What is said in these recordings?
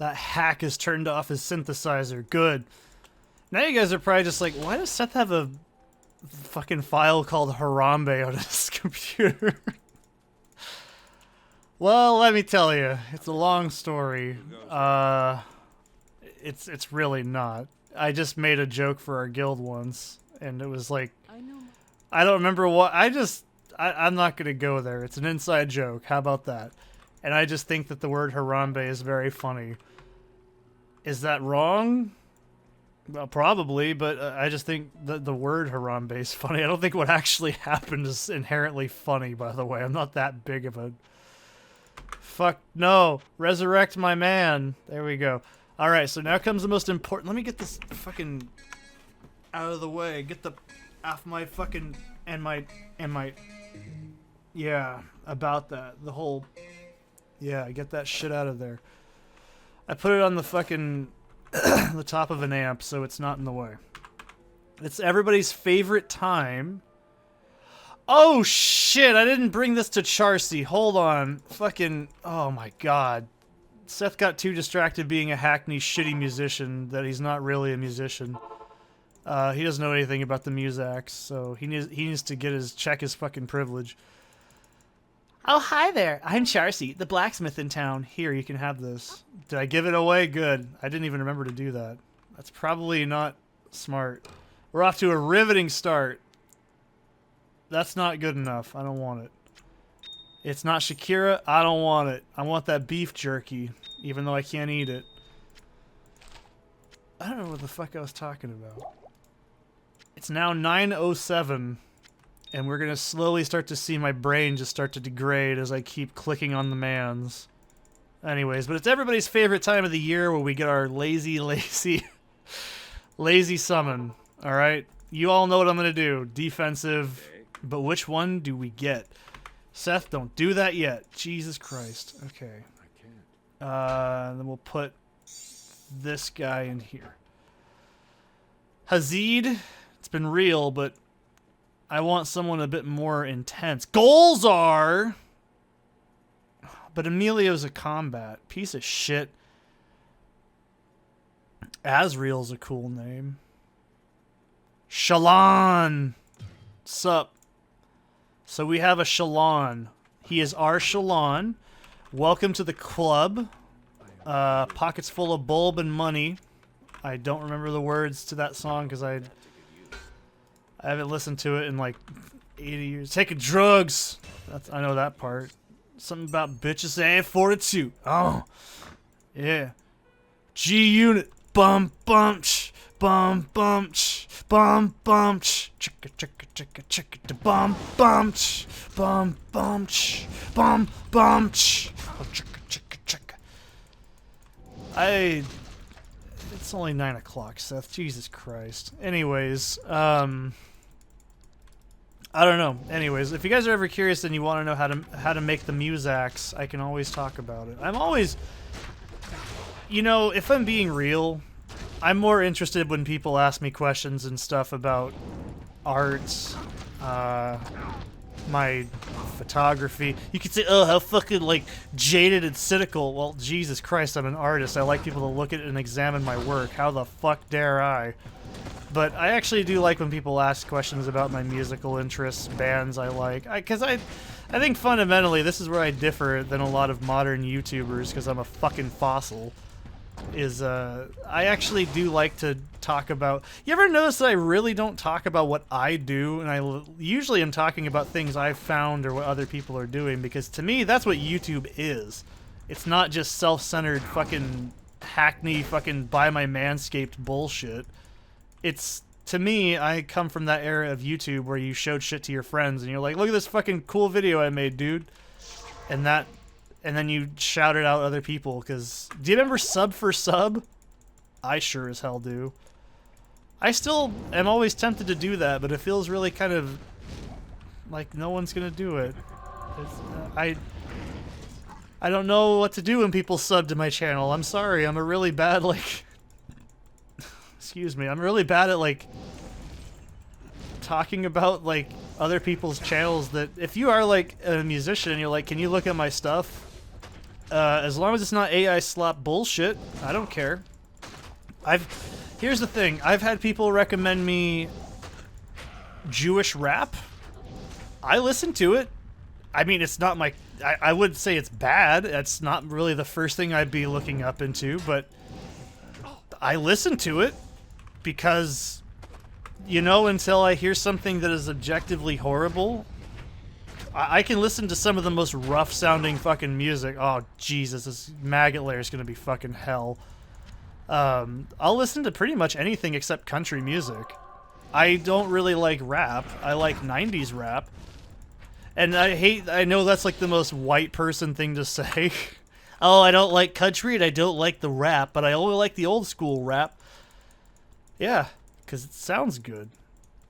That hack has turned off his synthesizer. Good. Now you guys are probably just like, why does Seth have a fucking file called Harambe on his computer? Well, let me tell you, it's a long story. It's really not. I just made a joke for our guild once, and it was like, I don't remember what. I'm not gonna go there. It's an inside joke. How about that? And I just think that the word Harambe is very funny. Is that wrong? Well, probably, but I just think that the word Harambe is funny. I don't think what actually happened is inherently funny, by the way. I'm not that big of a... Fuck, no. Resurrect my man. There we go. Alright, so now comes the most important... Let me get this fucking out of the way. Get the... off my fucking... And my... Yeah, about that. The whole... Yeah, get that shit out of there. I put it on the fucking... the top of an amp, so it's not in the way. It's everybody's favorite time. Oh shit, I didn't bring this to Charcy. Hold on. Fucking... Oh my god. Seth got too distracted being a hackney shitty musician that he's not really a musician. He doesn't know anything about the Musax, so he needs to check his fucking privilege. Oh, hi there. I'm Charcy, the blacksmith in town. Here, you can have this. Did I give it away? Good. I didn't even remember to do that. That's probably not smart. We're off to a riveting start. That's not good enough. I don't want it. It's not Shakira. I don't want it. I want that beef jerky, even though I can't eat it. I don't know what the fuck I was talking about. It's now 9:07. And we're gonna slowly start to see my brain just start to degrade as I keep clicking on the mans. Anyways, but it's everybody's favorite time of the year where we get our lazy summon. Alright? You all know what I'm gonna do. Defensive. But which one do we get? Seth, don't do that yet. Jesus Christ. Okay. I can't. Then we'll put this guy in here. Hazid. It's been real, but... I want someone a bit more intense. Goals are... But Emilio's a combat. Piece of shit. Asriel's a cool name. Shallan! Sup? So we have a Shallan. He is our Shallan. Welcome to the club. Pockets full of bulb and money. I don't remember the words to that song because I haven't listened to it in like 80 years. Taking drugs. I know that part. Something about bitches and fortitude. Oh, yeah. G unit. Bum bum ch. Bum bum ch. Bum bum ch. Chicka chicka chicka chicka. Bum bum ch. Bum bum ch. Bum bum ch. Oh, chicka chicka chicka. It's only 9 o'clock, Seth. Jesus Christ. Anyways, I don't know. Anyways, if you guys are ever curious and you want to know how to make the Musax, I can always talk about it. I'm always, you know, if I'm being real, I'm more interested when people ask me questions and stuff about art, my photography. You could say, oh, how fucking, like, jaded and cynical. Well, Jesus Christ, I'm an artist. I like people to look at it and examine my work. How the fuck dare I? But I actually do like when people ask questions about my musical interests, bands I like. Because I think fundamentally this is where I differ than a lot of modern YouTubers, because I'm a fucking fossil. I actually do like to talk about... You ever notice that I really don't talk about what I do, and I usually am talking about things I've found or what other people are doing, because to me, that's what YouTube is. It's not just self-centered fucking hackney fucking buy my Manscaped bullshit. It's, to me, I come from that era of YouTube where you showed shit to your friends and you're like, look at this fucking cool video I made, dude. And then you shouted out other people, because... Do you remember Sub for Sub? I sure as hell do. I still am always tempted to do that, but it feels really kind of like no one's gonna do it. I don't know what to do when people sub to my channel. I'm sorry, I'm a really bad, like... Excuse me, I'm really bad at, like, talking about, like, other people's channels that... If you are, like, a musician and you're like, can you look at my stuff? As long as it's not AI slop bullshit, I don't care. Here's the thing. I've had people recommend me Jewish rap. I listen to it. I mean, it's not my... I would say it's bad. That's not really the first thing I'd be looking up into, but I listen to it because, you know, until I hear something that is objectively horrible, I can listen to some of the most rough-sounding fucking music. Oh, Jesus, this maggot layer is going to be fucking hell. I'll listen to pretty much anything except country music. I don't really like rap. I like 90s rap. And I know that's like the most white person thing to say. Oh, I don't like country and I don't like the rap, but I only like the old school rap. Yeah, because it sounds good.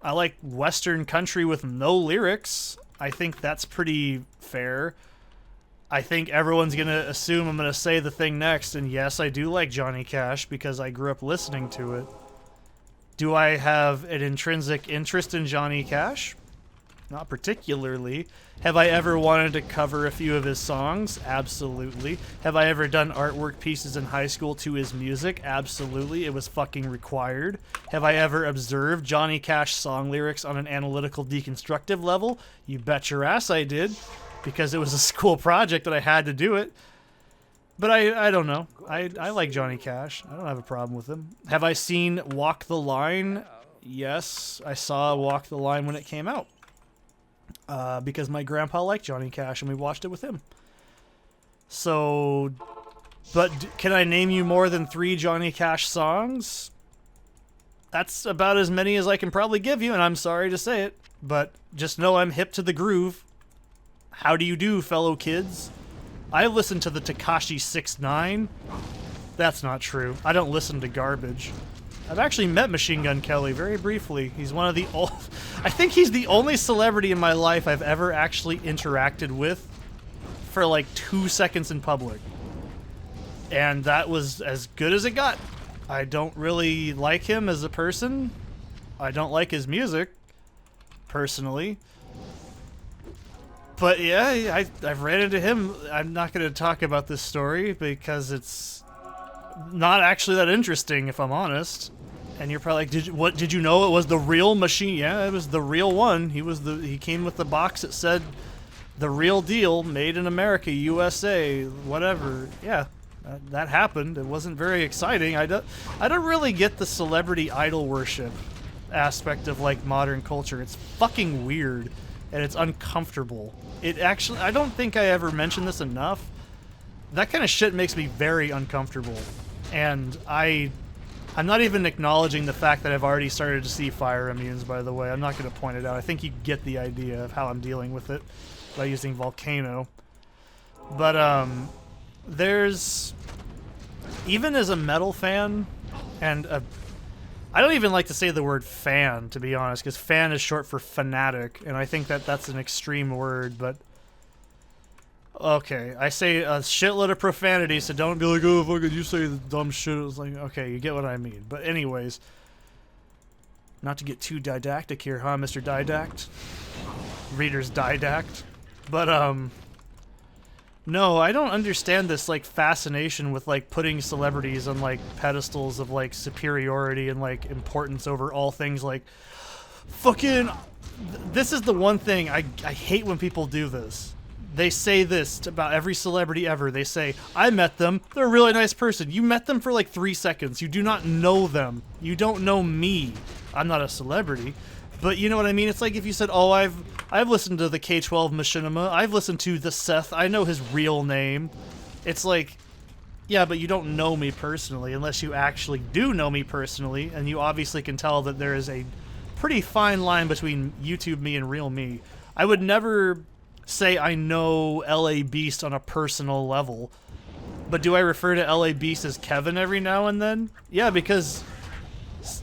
I like Western country with no lyrics. I think that's pretty fair. I think everyone's going to assume I'm going to say the thing next, and yes, I do like Johnny Cash because I grew up listening to it. Do I have an intrinsic interest in Johnny Cash? Not particularly. Have I ever wanted to cover a few of his songs? Absolutely. Have I ever done artwork pieces in high school to his music? Absolutely. It was fucking required. Have I ever observed Johnny Cash song lyrics on an analytical deconstructive level? You bet your ass I did, because it was a school project that I had to do it. But I don't know. I like Johnny Cash. I don't have a problem with him. Have I seen Walk the Line? Yes, I saw Walk the Line when it came out. Because my grandpa liked Johnny Cash and we watched it with him. So, but can I name you more than 3 Johnny Cash songs? That's about as many as I can probably give you, and I'm sorry to say it, but just know I'm hip to the groove. How do you do, fellow kids? I listen to the Tekashi 6ix9ine. That's not true. I don't listen to garbage. I've actually met Machine Gun Kelly very briefly. He's one of the I think he's the only celebrity in my life I've ever actually interacted with for like 2 seconds in public. And that was as good as it got. I don't really like him as a person. I don't like his music, personally. But yeah, I've ran into him. I'm not going to talk about this story because it's not actually that interesting, if I'm honest. And you're probably like, did you know it was the real machine? Yeah, it was the real one. He came with the box that said the real deal, made in America, USA, whatever. Yeah, that happened. It wasn't very exciting. I don't really get the celebrity idol worship aspect of like modern culture. It's fucking weird and it's uncomfortable. I don't think I ever mentioned this enough. That kind of shit makes me very uncomfortable. And I'm not even acknowledging the fact that I've already started to see fire immunes, by the way. I'm not going to point it out. I think you get the idea of how I'm dealing with it by using Volcano. But, there's... Even as a metal fan, and I don't even like to say the word fan, to be honest, because fan is short for fanatic, and I think that that's an extreme word, but... Okay, I say a shitload of profanity, so don't be like, oh, fucking, you say the dumb shit. It's like, okay, you get what I mean. But anyways, not to get too didactic here, huh, Mr. Didact? Reader's Didact. But, no, I don't understand this, like, fascination with, like, putting celebrities on, like, pedestals of, like, superiority and, like, importance over all things, like, fucking... This is the one thing I hate when people do this. They say this about every celebrity ever. They say, I met them. They're a really nice person. You met them for like 3 seconds. You do not know them. You don't know me. I'm not a celebrity. But you know what I mean? It's like if you said, oh, I've listened to the K-12 Machinima. I've listened to the Seth. I know his real name. It's like, yeah, but you don't know me personally unless you actually do know me personally. And you obviously can tell that there is a pretty fine line between YouTube me and real me. I would never... say I know LA Beast on a personal level, but do I refer to LA Beast as Kevin every now and then? Yeah, because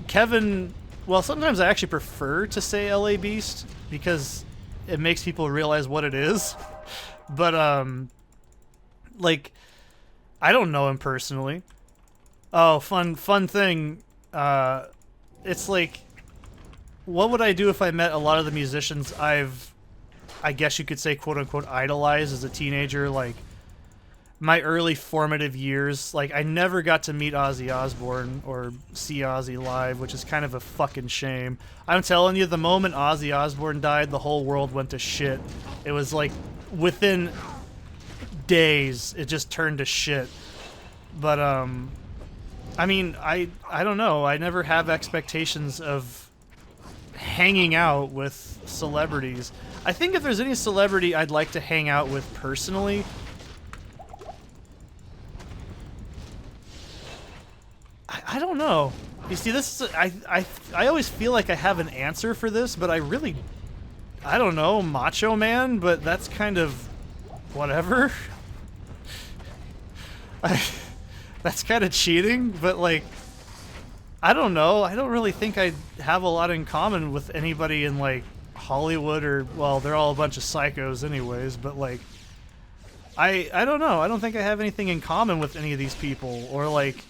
Kevin, well, sometimes I actually prefer to say LA Beast because it makes people realize what it is. But like, I don't know him personally. Oh, fun thing. It's like, what would I do if I met a lot of the musicians I guess you could say, quote-unquote, idolized as a teenager, like my early formative years. Like, I never got to meet Ozzy Osbourne or see Ozzy live, which is kind of a fucking shame. I'm telling you, the moment Ozzy Osbourne died, the whole world went to shit. It was like, within days, it just turned to shit. But, I mean, I don't know. I never have expectations of hanging out with celebrities. I think if there's any celebrity I'd like to hang out with personally, I don't know. You see, this is I always feel like I have an answer for this, but I don't know, Macho Man, but that's kind of whatever. That's kind of cheating, but like, I don't know. I don't really think I have a lot in common with anybody in like Hollywood, or, well, they're all a bunch of psychos anyways, but like, I don't know. I don't think I have anything in common with any of these people, or like,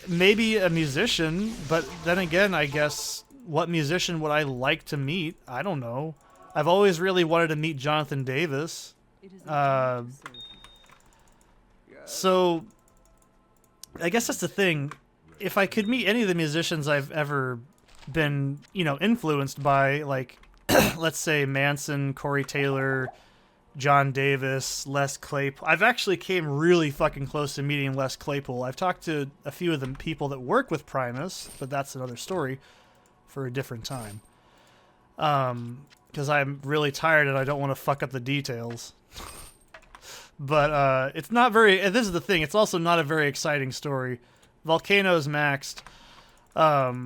maybe a musician, but then again, I guess, what musician would I like to meet? I don't know. I've always really wanted to meet Jonathan Davis. So, I guess that's the thing. If I could meet any of the musicians I've ever been, you know, influenced by, like, let's say Manson, Corey Taylor, John Davis, Les Claypool. I've actually came really fucking close to meeting Les Claypool. I've talked to a few of the people that work with Primus, but that's another story for a different time. Because I'm really tired and I don't want to fuck up the details. But it's not very... This is the thing. It's also not a very exciting story. Volcano's maxed. But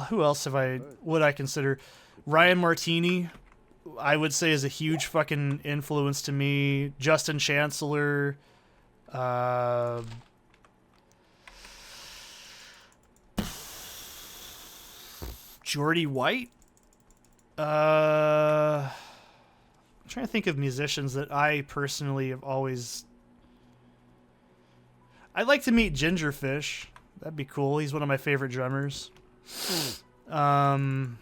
who else would I consider? Ryan Martini, I would say, is a huge fucking influence to me. Justin Chancellor. Jordy White. I'm trying to think of musicians that I personally have always... I'd like to meet Gingerfish. That'd be cool. He's one of my favorite drummers. I've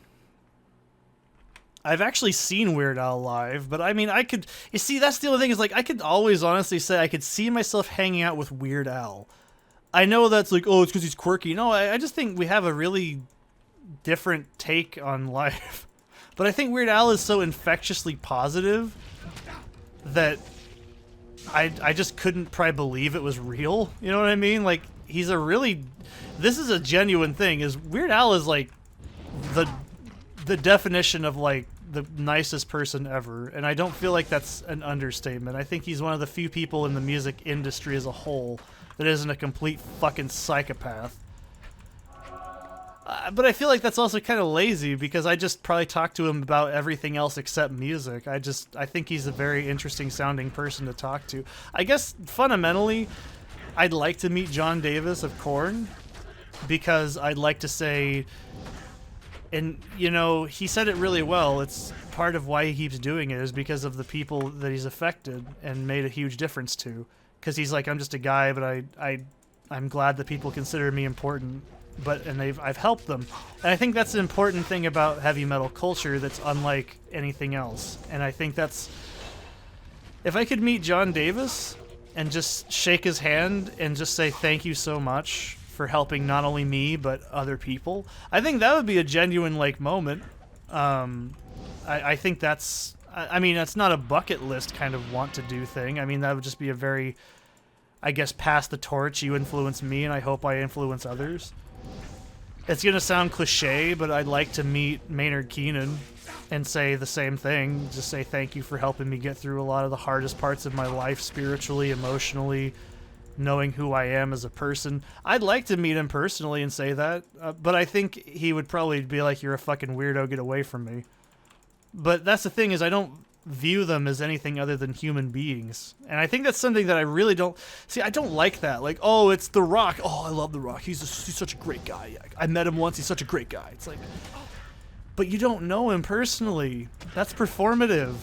actually seen Weird Al live, but I mean, I could... You see, that's the only thing, is like, I could always honestly say I could see myself hanging out with Weird Al. I know that's like, oh, it's because he's quirky. No, I just think we have a really different take on life. But I think Weird Al is so infectiously positive that I just couldn't probably believe it was real. You know what I mean? Like, he's a really... This is a genuine thing, is Weird Al is like the definition of like the nicest person ever, and I don't feel like that's an understatement. I think he's one of the few people in the music industry as a whole that isn't a complete fucking psychopath. But I feel like that's also kind of lazy, because I just probably talk to him about everything else except music. I think he's a very interesting sounding person to talk to. I guess fundamentally, I'd like to meet John Davis of Korn, because I'd like to say, and you know, he said it really well, it's part of why he keeps doing it is because of the people that he's affected and made a huge difference to. Because he's like, I'm just a guy, but I'm glad that people consider me important. I've helped them. And I think that's an important thing about heavy metal culture that's unlike anything else. And I think that's... If I could meet John Davis and just shake his hand and just say thank you so much for helping not only me, but other people, I think that would be a genuine, like, moment. I think that's... I mean, that's not a bucket list kind of want to do thing. I mean, that would just be a very, I guess, pass the torch. You influence me, and I hope I influence others. It's going to sound cliche, but I'd like to meet Maynard Keenan and say the same thing. Just say thank you for helping me get through a lot of the hardest parts of my life, spiritually, emotionally, knowing who I am as a person. I'd like to meet him personally and say that, but I think he would probably be like, you're a fucking weirdo, get away from me. But that's the thing, is I don't view them as anything other than human beings. And I think that's something that I really don't... See, I don't like that. Like, oh, it's The Rock. Oh, I love The Rock. He's such a great guy. I met him once. He's such a great guy. It's like... But you don't know him personally. That's performative.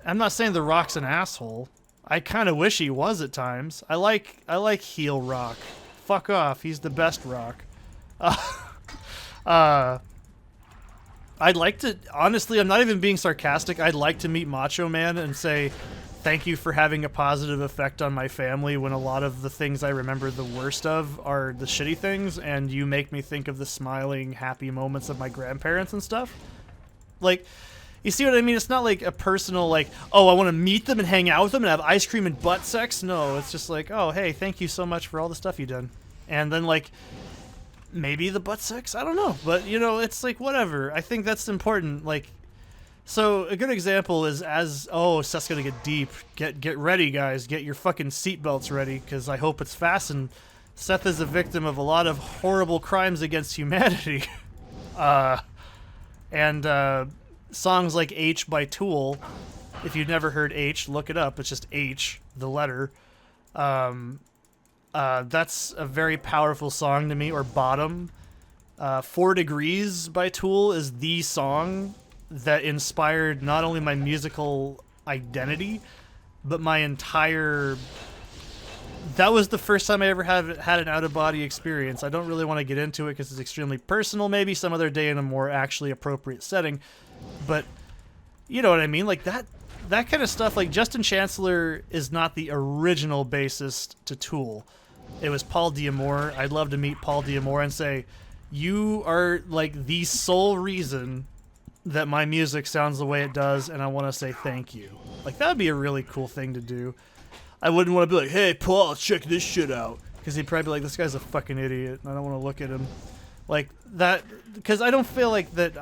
I'm not saying The Rock's an asshole. I kind of wish he was at times. I like heel Rock. Fuck off. He's the best Rock. I'd like to... Honestly, I'm not even being sarcastic. I'd like to meet Macho Man and say, thank you for having a positive effect on my family when a lot of the things I remember the worst of are the shitty things, and you make me think of the smiling, happy moments of my grandparents and stuff. Like, you see what I mean? It's not like a personal, like, oh, I want to meet them and hang out with them and have ice cream and butt sex. No, it's just like, oh, hey, thank you so much for all the stuff you've done. And then, like, maybe the butt sex? I don't know. But, you know, it's like, whatever. I think that's important. Like, so a good example is oh, Seth's gonna get deep. Get ready, guys. Get your fucking seatbelts ready, because I hope it's fastened. Seth is a victim of a lot of horrible crimes against humanity. Songs like H by Tool, if you've never heard H, look it up. It's just H, the letter. That's a very powerful song to me. Or Bottom. 4 Degrees by Tool is the song that inspired not only my musical identity, but my entire... That was the first time I ever had an out-of-body experience. I don't really want to get into it because it's extremely personal. Maybe some other day in a more actually appropriate setting. But, you know what I mean? Like, that kind of stuff, like, Justin Chancellor is not the original bassist to Tool. It was Paul Diamore. I'd love to meet Paul Diamore and say, you are, like, the sole reason that my music sounds the way it does, and I want to say thank you. Like, that would be a really cool thing to do. I wouldn't want to be like, hey, Paul, check this shit out. Because he'd probably be like, this guy's a fucking idiot, and I don't want to look at him. Like, that... Because I don't feel like that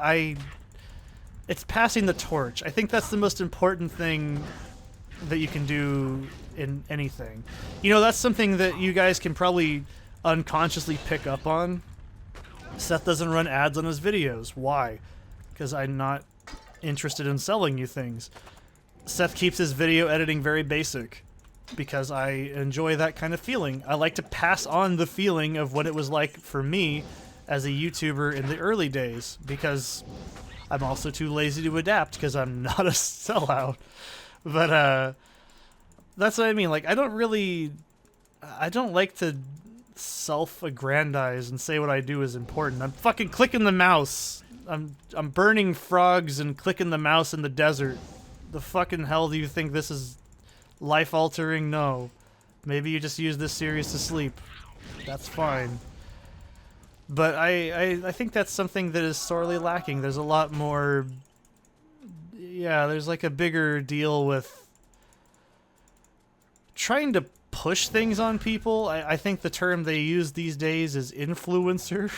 it's passing the torch. I think that's the most important thing that you can do in anything. You know, that's something that you guys can probably unconsciously pick up on. Seth doesn't run ads on his videos. Why? Because I'm not interested in selling you things. Seth keeps his video editing very basic because I enjoy that kind of feeling. I like to pass on the feeling of what it was like for me as a YouTuber in the early days, because I'm also too lazy to adapt because I'm not a sellout. But that's what I mean. Like, I don't like to self-aggrandize and say what I do is important. I'm fucking clicking the mouse. I'm burning frogs and clicking the mouse in the desert. The fucking hell do you think this is life-altering? No. Maybe you just use this series to sleep. That's fine. But I think that's something that is sorely lacking. There's a lot more... Yeah, there's like a bigger deal with trying to push things on people. I think the term they use these days is influencer.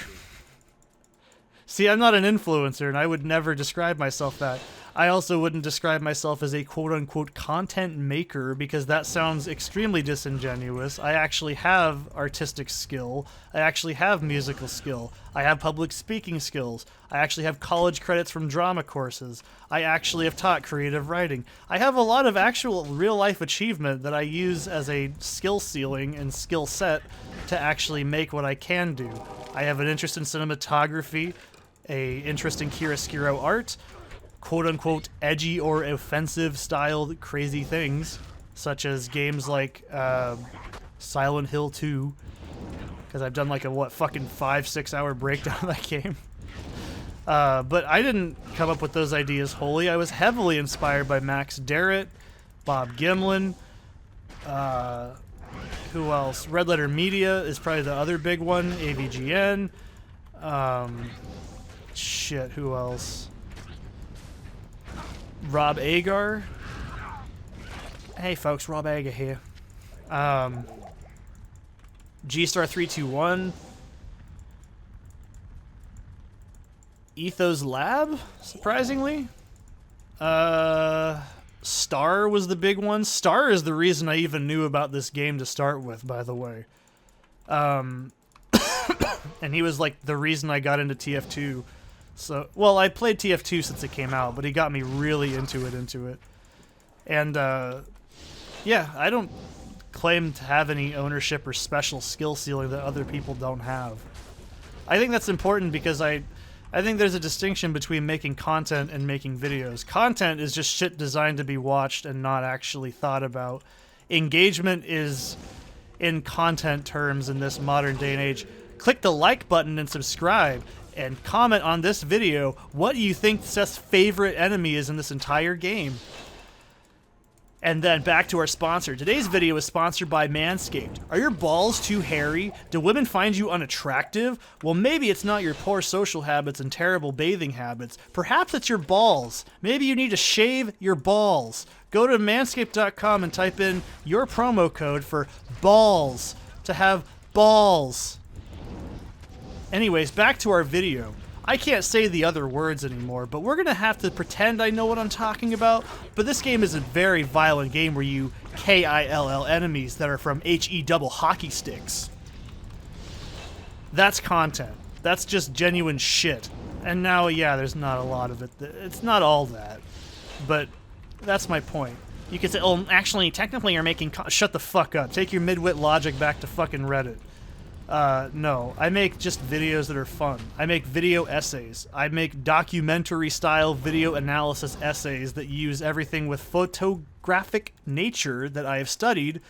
See, I'm not an influencer, and I would never describe myself that. I also wouldn't describe myself as a quote-unquote content maker, because that sounds extremely disingenuous. I actually have artistic skill. I actually have musical skill. I have public speaking skills. I actually have college credits from drama courses. I actually have taught creative writing. I have a lot of actual real-life achievement that I use as a skill ceiling and skill set to actually make what I can do. I have an interest in cinematography, a interest in chiaroscuro art, quote-unquote edgy or offensive styled crazy things, such as games like Silent Hill 2, because I've done like a fucking 5-6 hour breakdown of that game. But I didn't come up with those ideas wholly. I was heavily inspired by Max Derritt, Bob Gimlin, who else? Red Letter Media is probably the other big one, AVGN, shit, who else? Rob Agar. Hey folks, Rob Agar here. G-Star321. Ethos Lab, surprisingly. Star was the big one. Star is the reason I even knew about this game to start with, by the way. And he was like the reason I got into TF2. So, well, I played TF2 since it came out, but he got me really into it. And, yeah, I don't claim to have any ownership or special skill ceiling that other people don't have. I think that's important because I think there's a distinction between making content and making videos. Content is just shit designed to be watched and not actually thought about. Engagement is, in content terms in this modern day and age, click the like button and subscribe. And comment on this video, what do you think Seth's favorite enemy is in this entire game? And then back to our sponsor. Today's video is sponsored by Manscaped. Are your balls too hairy? Do women find you unattractive? Well, maybe it's not your poor social habits and terrible bathing habits. Perhaps it's your balls. Maybe you need to shave your balls. Go to manscaped.com and type in your promo code for balls to have balls. Anyways, back to our video. I can't say the other words anymore, but we're gonna have to pretend I know what I'm talking about. But this game is a very violent game where you KILL enemies that are from HE double hockey sticks. That's content. That's just genuine shit. And now, yeah, there's not a lot of it. It's not all that. But that's my point. You could say, oh, actually, technically you're making... Shut the fuck up. Take your midwit logic back to fucking Reddit. No, I make just videos that are fun. I make video essays. I make documentary-style video analysis essays that use everything with photographic nature that I have studied.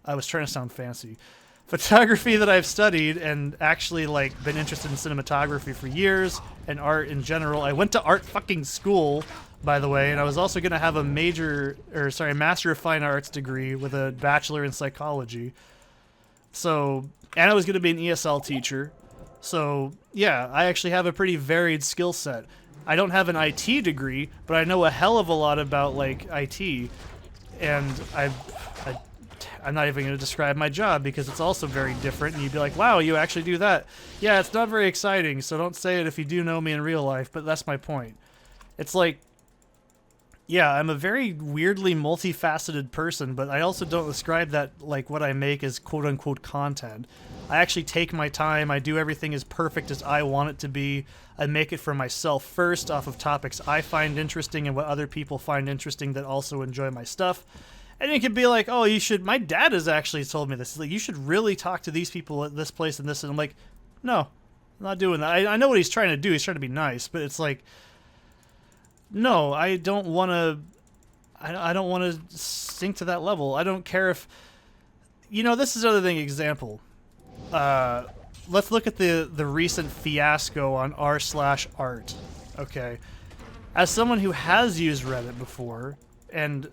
I was trying to sound fancy. Photography that I've studied and actually, like, been interested in cinematography for years and art in general. I went to art fucking school, by the way, and I was also going to have a Master of Fine Arts degree with a Bachelor in Psychology. So... And I was going to be an ESL teacher. So, yeah, I actually have a pretty varied skill set. I don't have an IT degree, but I know a hell of a lot about, like, IT. And I'm not even going to describe my job because it's also very different. And you'd be like, wow, you actually do that. Yeah, it's not very exciting, so don't say it if you do know me in real life, but that's my point. It's like, yeah, I'm a very weirdly multifaceted person, but I also don't describe that, like, what I make as quote-unquote content. I actually take my time, I do everything as perfect as I want it to be, I make it for myself first, off of topics I find interesting and what other people find interesting that also enjoy my stuff. And you could be like, oh, you should, my dad has actually told me this, he's like, you should really talk to these people at this place and this, and I'm like, no, I'm not doing that. I know what he's trying to do, he's trying to be nice, but it's like, no, I don't want to. I don't want to sink to that level. I don't care if, you know. This is another thing. Example. Let's look at the recent fiasco on r/art. Okay, as someone who has used Reddit before, and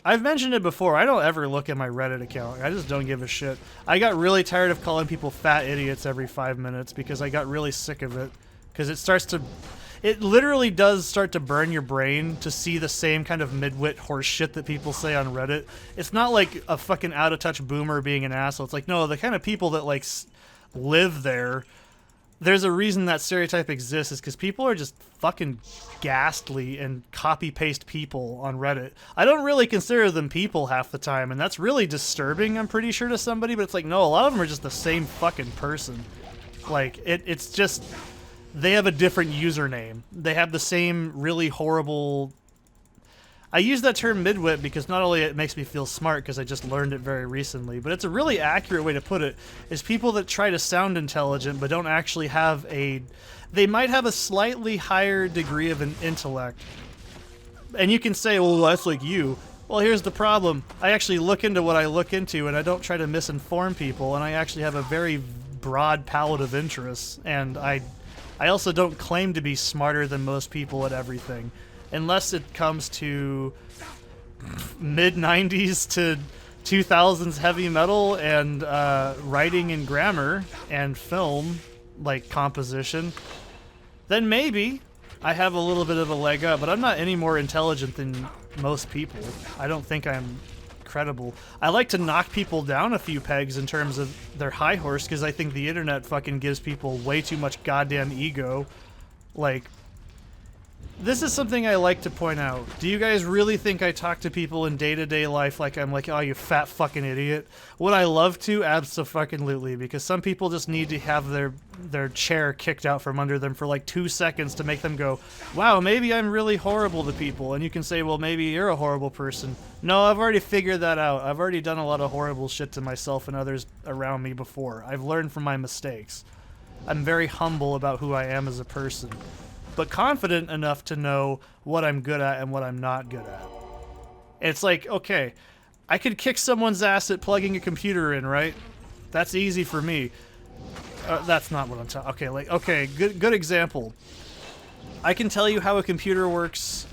I've mentioned it before, I don't ever look at my Reddit account. I just don't give a shit. I got really tired of calling people fat idiots every 5 minutes because I got really sick of it. Because it literally does start to burn your brain to see the same kind of midwit horse shit that people say on Reddit. It's not like a fucking out-of-touch boomer being an asshole. It's like, no, the kind of people that, like, live there, there's a reason that stereotype exists, is because people are just fucking ghastly and copy-paste people on Reddit. I don't really consider them people half the time, and that's really disturbing, I'm pretty sure, to somebody, but it's like, no, a lot of them are just the same fucking person. Like, it's just... They have a different username. They have the same really horrible... I use that term midwit because not only it makes me feel smart because I just learned it very recently, but it's a really accurate way to put it, is people that try to sound intelligent but don't actually have a... They might have a slightly higher degree of an intellect. And you can say, well, that's like you. Well, here's the problem. I actually look into what I look into, and I don't try to misinform people, and I actually have a very broad palette of interests, and I also don't claim to be smarter than most people at everything, unless it comes to mid-90s to 2000s heavy metal and writing and grammar and film, like composition. Then maybe I have a little bit of a leg up, but I'm not any more intelligent than most people. I don't think I'm credible. I like to knock people down a few pegs in terms of their high horse because I think the internet fucking gives people way too much goddamn ego. Like, this is something I like to point out. Do you guys really think I talk to people in day-to-day life like I'm like, oh, you fat fucking idiot? Would I love to? Abso-fucking-lutely, because some people just need to have their chair kicked out from under them for like 2 seconds to make them go, wow, maybe I'm really horrible to people. And you can say, well, maybe you're a horrible person. No, I've already figured that out. I've already done a lot of horrible shit to myself and others around me before. I've learned from my mistakes. I'm very humble about who I am as a person, but confident enough to know what I'm good at and what I'm not good at. It's like, okay, I could kick someone's ass at plugging a computer in, right? That's easy for me. That's not what I'm talking. Okay, like, okay, good example. I can tell you how a computer works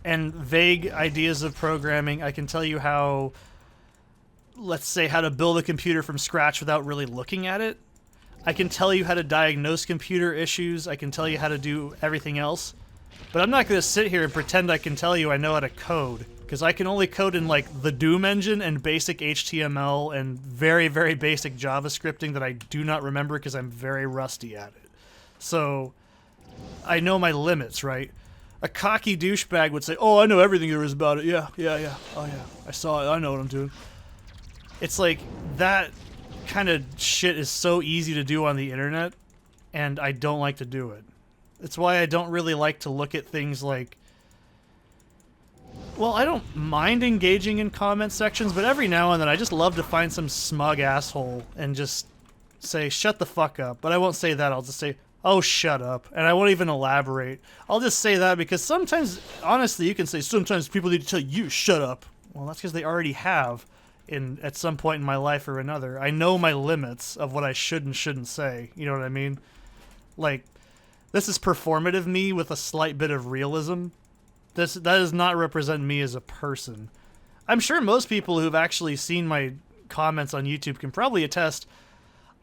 and vague ideas of programming. I can tell you how, let's say, how to build a computer from scratch without really looking at it. I can tell you how to diagnose computer issues. I can tell you how to do everything else. But I'm not going to sit here and pretend I can tell you I know how to code, because I can only code in like the Doom engine and basic HTML and very, very basic JavaScripting that I do not remember because I'm very rusty at it. So I know my limits, right? A cocky douchebag would say, "Oh, I know everything there is about it. Yeah. Oh yeah, I saw it. I know what I'm doing." It's like that kind of shit is so easy to do on the internet, and I don't like to do it. It's why I don't really like to look at things like... Well, I don't mind engaging in comment sections, but every now and then I just love to find some smug asshole and just say, "Shut the fuck up." But I won't say that. I'll just say, "Oh, shut up." And I won't even elaborate. I'll just say that because sometimes, honestly, you can say, "Sometimes people need to tell you, shut up." Well, that's because they already have at some point in my life or another. I know my limits of what I should and shouldn't say. You know what I mean? Like... This is performative me with a slight bit of realism. That does not represent me as a person. I'm sure most people who've actually seen my comments on YouTube can probably attest.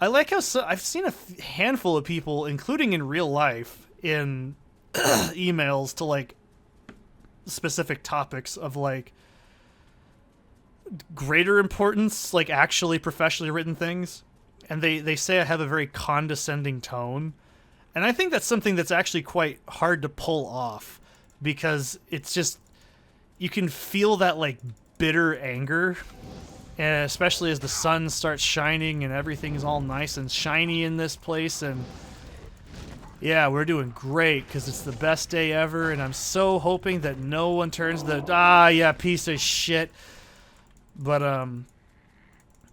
I like how I've seen a handful of people, including in real life, in emails to like specific topics of like greater importance, like actually professionally written things, and they say I have a very condescending tone. And I think that's something that's actually quite hard to pull off, because it's just, you can feel that like bitter anger, and especially as the sun starts shining and everything's all nice and shiny in this place, and yeah, we're doing great because it's the best day ever, and I'm so hoping that no one turns the piece of shit. But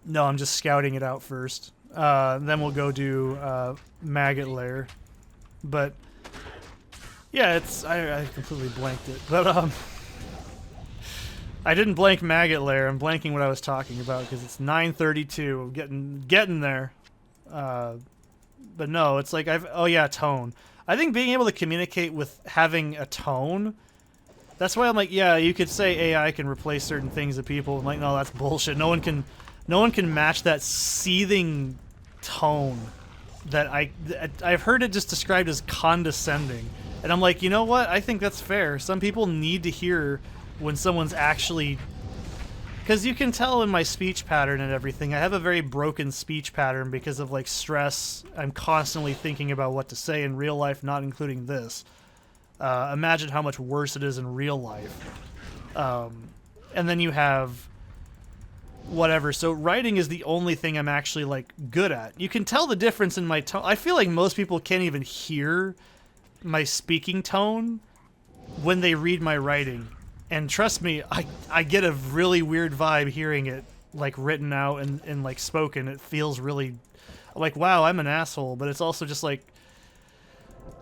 no, I'm just scouting it out first. Then we'll go do maggot layer. But yeah, I completely blanked it. But I didn't blank maggot layer. I'm blanking what I was talking about because it's 9:32. Getting there. But no, it's like tone. I think being able to communicate with having a tone. That's why I'm like, yeah, you could say AI can replace certain things of people. I'm like, no, that's bullshit. No one can match that seething tone that I've heard it just described as condescending. And I'm like, you know what? I think that's fair. Some people need to hear when someone's actually... Because you can tell in my speech pattern and everything, I have a very broken speech pattern because of like stress. I'm constantly thinking about what to say in real life, not including this. Imagine how much worse it is in real life. And then you have... whatever. So writing is the only thing I'm actually like good at. You can tell the difference in my tone. I feel like most people can't even hear my speaking tone when they read my writing. And trust me, I get a really weird vibe hearing it like written out and like spoken. It feels really like, wow, I'm an asshole. But it's also just like,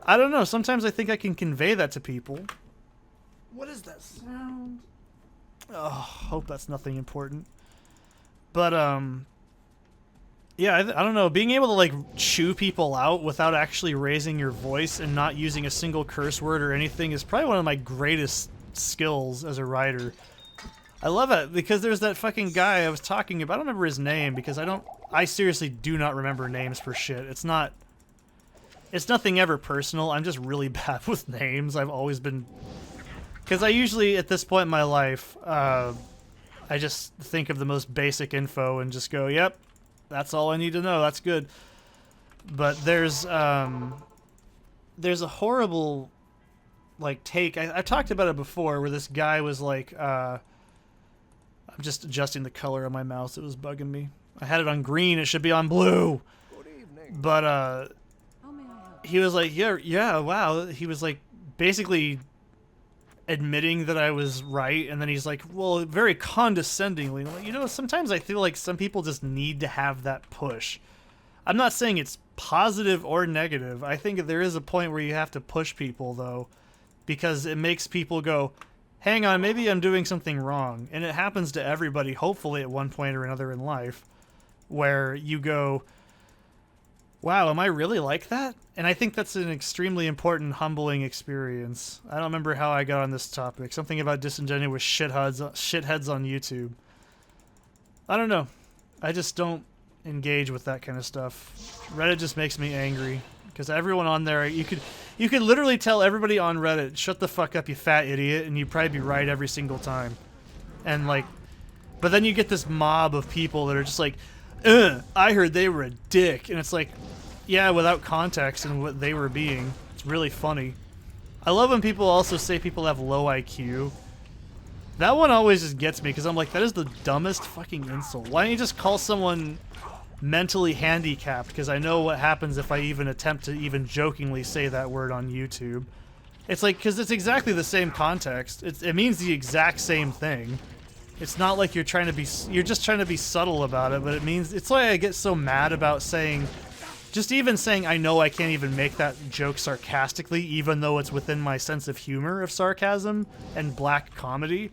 I don't know. Sometimes I think I can convey that to people. What is that sound? Oh, hope that's nothing important. But, yeah, I don't know. Being able to, like, chew people out without actually raising your voice and not using a single curse word or anything is probably one of my greatest skills as a writer. I love it, because there's that fucking guy I was talking about. I don't remember his name, because I seriously do not remember names for shit. It's nothing ever personal. I'm just really bad with names. I've always been... Because I usually, at this point in my life, I just think of the most basic info and just go, yep, that's all I need to know. That's good. But there's a horrible, like, take. I've talked about it before, where this guy was like, I'm just adjusting the color of my mouse. It was bugging me. I had it on green. It should be on blue. Good evening. But he was like, yeah, wow. He was like, basically admitting that I was right, and then he's like, well, very condescendingly, like, you know, sometimes I feel like some people just need to have that push. I'm not saying it's positive or negative. I think there is a point where you have to push people, though, because it makes people go, hang on, maybe I'm doing something wrong. And it happens to everybody, hopefully, at one point or another in life, where you go, Wow, am I really like that? And I think that's an extremely important, humbling experience. I don't remember how I got on this topic. Something about disingenuous shitheads on YouTube. I don't know. I just don't engage with that kind of stuff. Reddit just makes me angry. Because everyone on there, you could literally tell everybody on Reddit, shut the fuck up, you fat idiot, and you'd probably be right every single time. And like, but then you get this mob of people that are just like, I heard they were a dick. And it's like, yeah, without context and what they were being. It's really funny. I love when people also say people have low IQ. That one always just gets me, because I'm like, that is the dumbest fucking insult. Why don't you just call someone mentally handicapped? Because I know what happens if I even attempt to even jokingly say that word on YouTube. It's like, because it's exactly the same context. It means the exact same thing. It's not like you're just trying to be subtle about it, but it means, it's why I get so mad about saying, just even saying I know I can't even make that joke sarcastically, even though it's within my sense of humor of sarcasm and black comedy.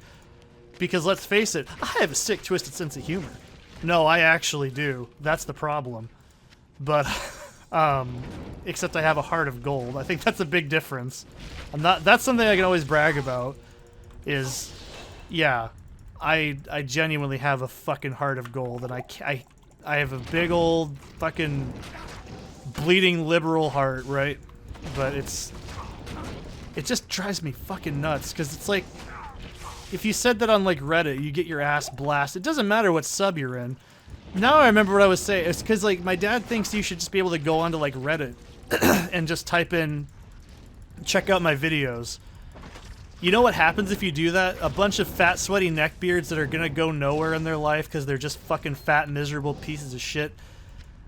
Because let's face it, I have a sick, twisted sense of humor. No, I actually do. That's the problem. But, except I have a heart of gold. I think that's a big difference. That's something I can always brag about, is, yeah, I genuinely have a fucking heart of gold, and I have a big old fucking bleeding liberal heart, right? But it just drives me fucking nuts, because it's like, if you said that on like Reddit, you get your ass blasted. It doesn't matter what sub you're in. Now I remember what I was saying. It's because like my dad thinks you should just be able to go onto like Reddit and just type in, check out my videos. You know what happens if you do that? A bunch of fat, sweaty neckbeards that are gonna go nowhere in their life because they're just fucking fat, miserable pieces of shit.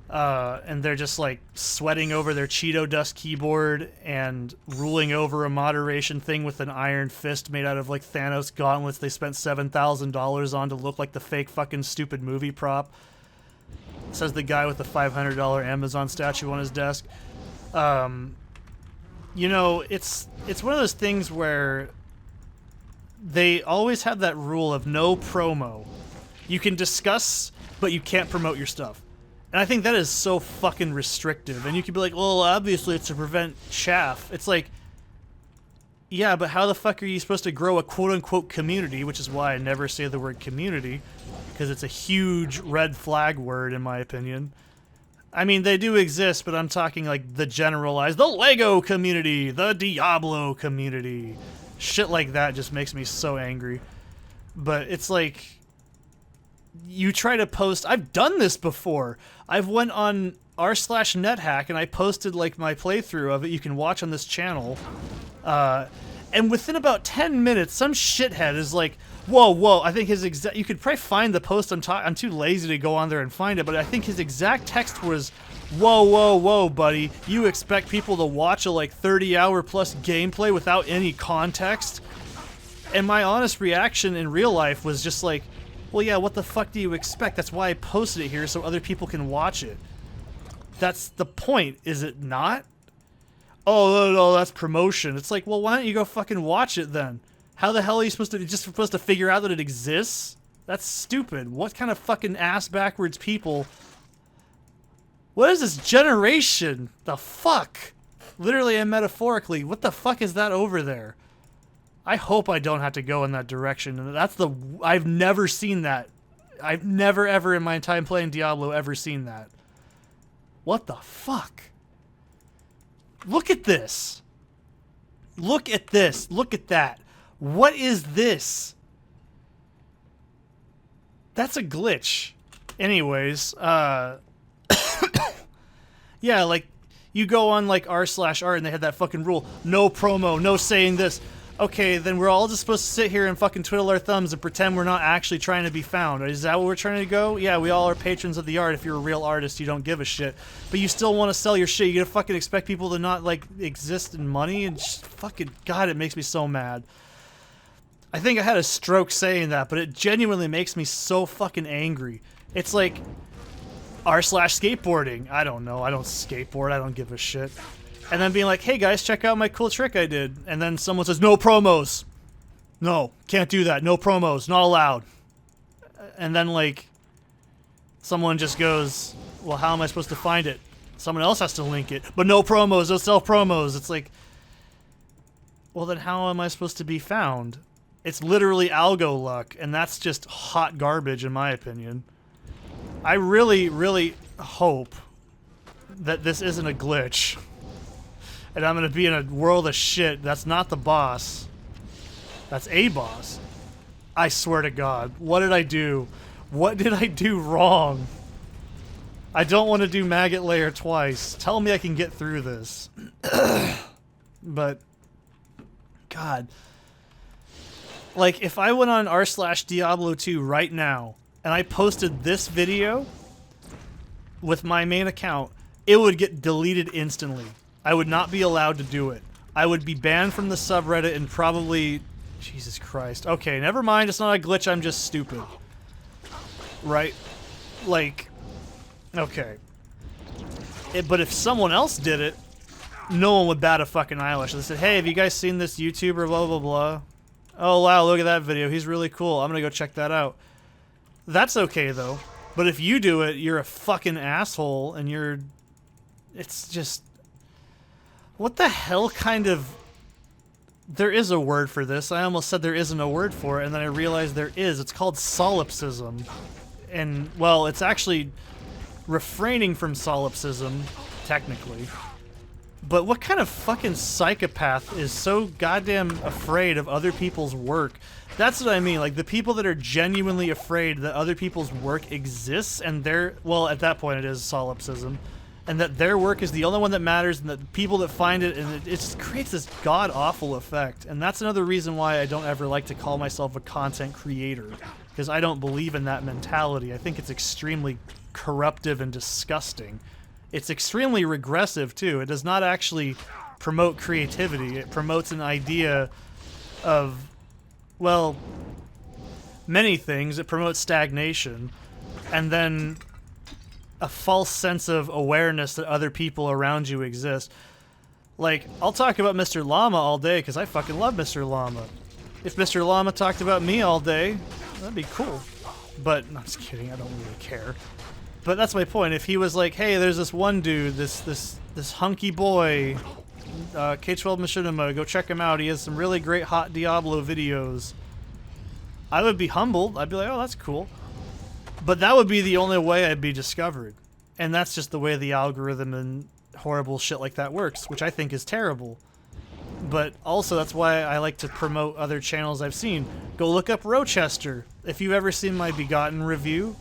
And they're just like sweating over their Cheeto dust keyboard and ruling over a moderation thing with an iron fist made out of like Thanos gauntlets they spent $7,000 on to look like the fake fucking stupid movie prop. Says the guy with the $500 Amazon statue on his desk. You know, it's one of those things where they always have that rule of no promo. You can discuss, but you can't promote your stuff. And I think that is so fucking restrictive. And you could be like, well, obviously it's to prevent chaff. It's like, yeah, but how the fuck are you supposed to grow a quote-unquote community, which is why I never say the word community, because it's a huge red flag word, in my opinion. I mean, they do exist, but I'm talking like the generalized, the Lego community, the Diablo community. Shit like that just makes me so angry. But it's like, you try to post, I've done this before. I've went on r/nethack and I posted like my playthrough of it you can watch on this channel. And within about 10 minutes, some shithead is like, whoa, I think his exact, you could probably find the post I'm too lazy to go on there and find it, but I think his exact text was, whoa, buddy, you expect people to watch a like 30-hour plus gameplay without any context? And my honest reaction in real life was just like, well, yeah, what the fuck do you expect? That's why I posted it here, so other people can watch it. That's the point, is it not? Oh, no, that's promotion. It's like, well, why don't you go fucking watch it then? How the hell are you supposed to figure out that it exists? That's stupid. What kind of fucking ass-backwards people? What is this generation? The fuck? Literally and metaphorically, what the fuck is that over there? I hope I don't have to go in that direction. I've never seen that. I've never ever in my time playing Diablo ever seen that. What the fuck? Look at this. Look at this. Look at that. What is this? That's a glitch. Anyways, yeah, like, you go on like r/r and they had that fucking rule. No promo, no saying this. Okay, then we're all just supposed to sit here and fucking twiddle our thumbs and pretend we're not actually trying to be found. Is that what we're trying to go? Yeah, we all are patrons of the art. If you're a real artist, you don't give a shit. But you still want to sell your shit. You gonna fucking expect people to not, like, exist in money? And just fucking, God, it makes me so mad. I think I had a stroke saying that, but it genuinely makes me so fucking angry. It's like, r/skateboarding. I don't know. I don't skateboard. I don't give a shit. And then being like, hey guys, check out my cool trick I did. And then someone says, no promos. No, can't do that. No promos. Not allowed. And then like, someone just goes, well, how am I supposed to find it? Someone else has to link it, but no promos, no self-promos. It's like, well, then how am I supposed to be found? It's literally algo luck, and that's just hot garbage in my opinion. I really, really hope that this isn't a glitch. And I'm going to be in a world of shit. That's not the boss. That's a boss. I swear to God. What did I do? What did I do wrong? I don't want to do maggot layer twice. Tell me I can get through this. But, God. Like, if I went on r/Diablo2 right now, and I posted this video with my main account, it would get deleted instantly. I would not be allowed to do it. I would be banned from the subreddit and probably... Jesus Christ. Okay, never mind. It's not a glitch. I'm just stupid. Right? Like... Okay. But if someone else did it, no one would bat a fucking eyelash. They said, hey, have you guys seen this YouTuber, blah, blah, blah? Oh, wow, look at that video. He's really cool. I'm gonna go check that out. That's okay, though. But if you do it, you're a fucking asshole, and you're... It's just... What the hell kind of... There is a word for this. I almost said there isn't a word for it, and then I realized there is. It's called solipsism. And, well, it's actually refraining from solipsism, technically. But what kind of fucking psychopath is so goddamn afraid of other people's work? That's what I mean, like the people that are genuinely afraid that other people's work exists and their, well, at that point it is solipsism, and that their work is the only one that matters, and that the people that find it, and it just creates this god-awful effect. And that's another reason why I don't ever like to call myself a content creator, because I don't believe in that mentality. I think it's extremely corruptive and disgusting. It's extremely regressive, too. It does not actually promote creativity. It promotes an idea of, well, many things. It promotes stagnation, and then a false sense of awareness that other people around you exist. Like, I'll talk about Mr. Llama all day, because I fucking love Mr. Llama. If Mr. Llama talked about me all day, that'd be cool. But, no, I'm just kidding, I don't really care. But that's my point. If he was like, hey, there's this one dude, this hunky boy, K12 Machinima, go check him out. He has some really great hot Diablo videos. I would be humbled. I'd be like, oh, that's cool. But that would be the only way I'd be discovered. And that's just the way the algorithm and horrible shit like that works, which I think is terrible. But also, that's why I like to promote other channels I've seen. Go look up Rochester. If you've ever seen my Begotten review,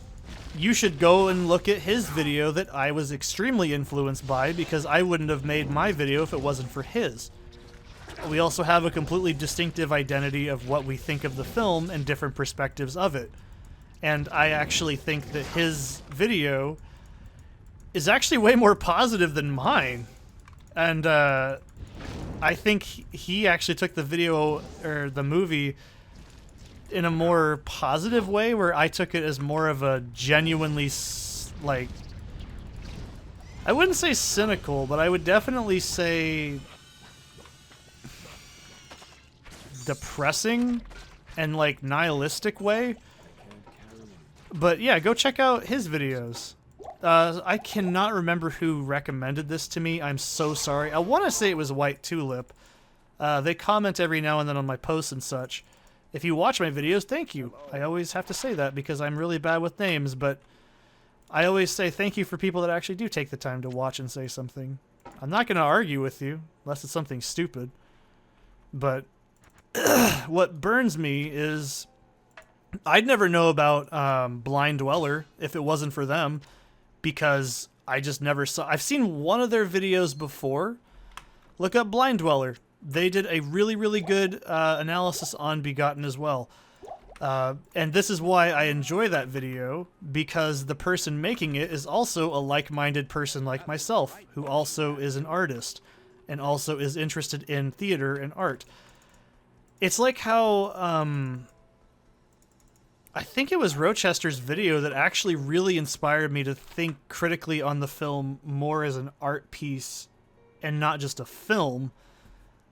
you should go and look at his video that I was extremely influenced by, because I wouldn't have made my video if it wasn't for his. We also have a completely distinctive identity of what we think of the film and different perspectives of it. And I actually think that his video is actually way more positive than mine. And I think he actually took the video, or the movie, in a more positive way, where I took it as more of a genuinely, like, I wouldn't say cynical, but I would definitely say depressing and, like, nihilistic way. But yeah, go check out his videos. I cannot remember who recommended this to me. I'm so sorry. I want to say it was White Tulip. They comment every now and then on my posts and such. If you watch my videos, thank you. I always have to say that because I'm really bad with names, but I always say thank you for people that actually do take the time to watch and say something. I'm not going to argue with you, unless it's something stupid. But what burns me is I'd never know about Blind Dweller if it wasn't for them, because I just never saw... I've seen one of their videos before. Look up Blind Dweller. They did a really, really good analysis on Begotten as well. And this is why I enjoy that video, because the person making it is also a like-minded person like myself, who also is an artist, and also is interested in theater and art. It's like how... I think it was Rochester's video that actually really inspired me to think critically on the film more as an art piece and not just a film.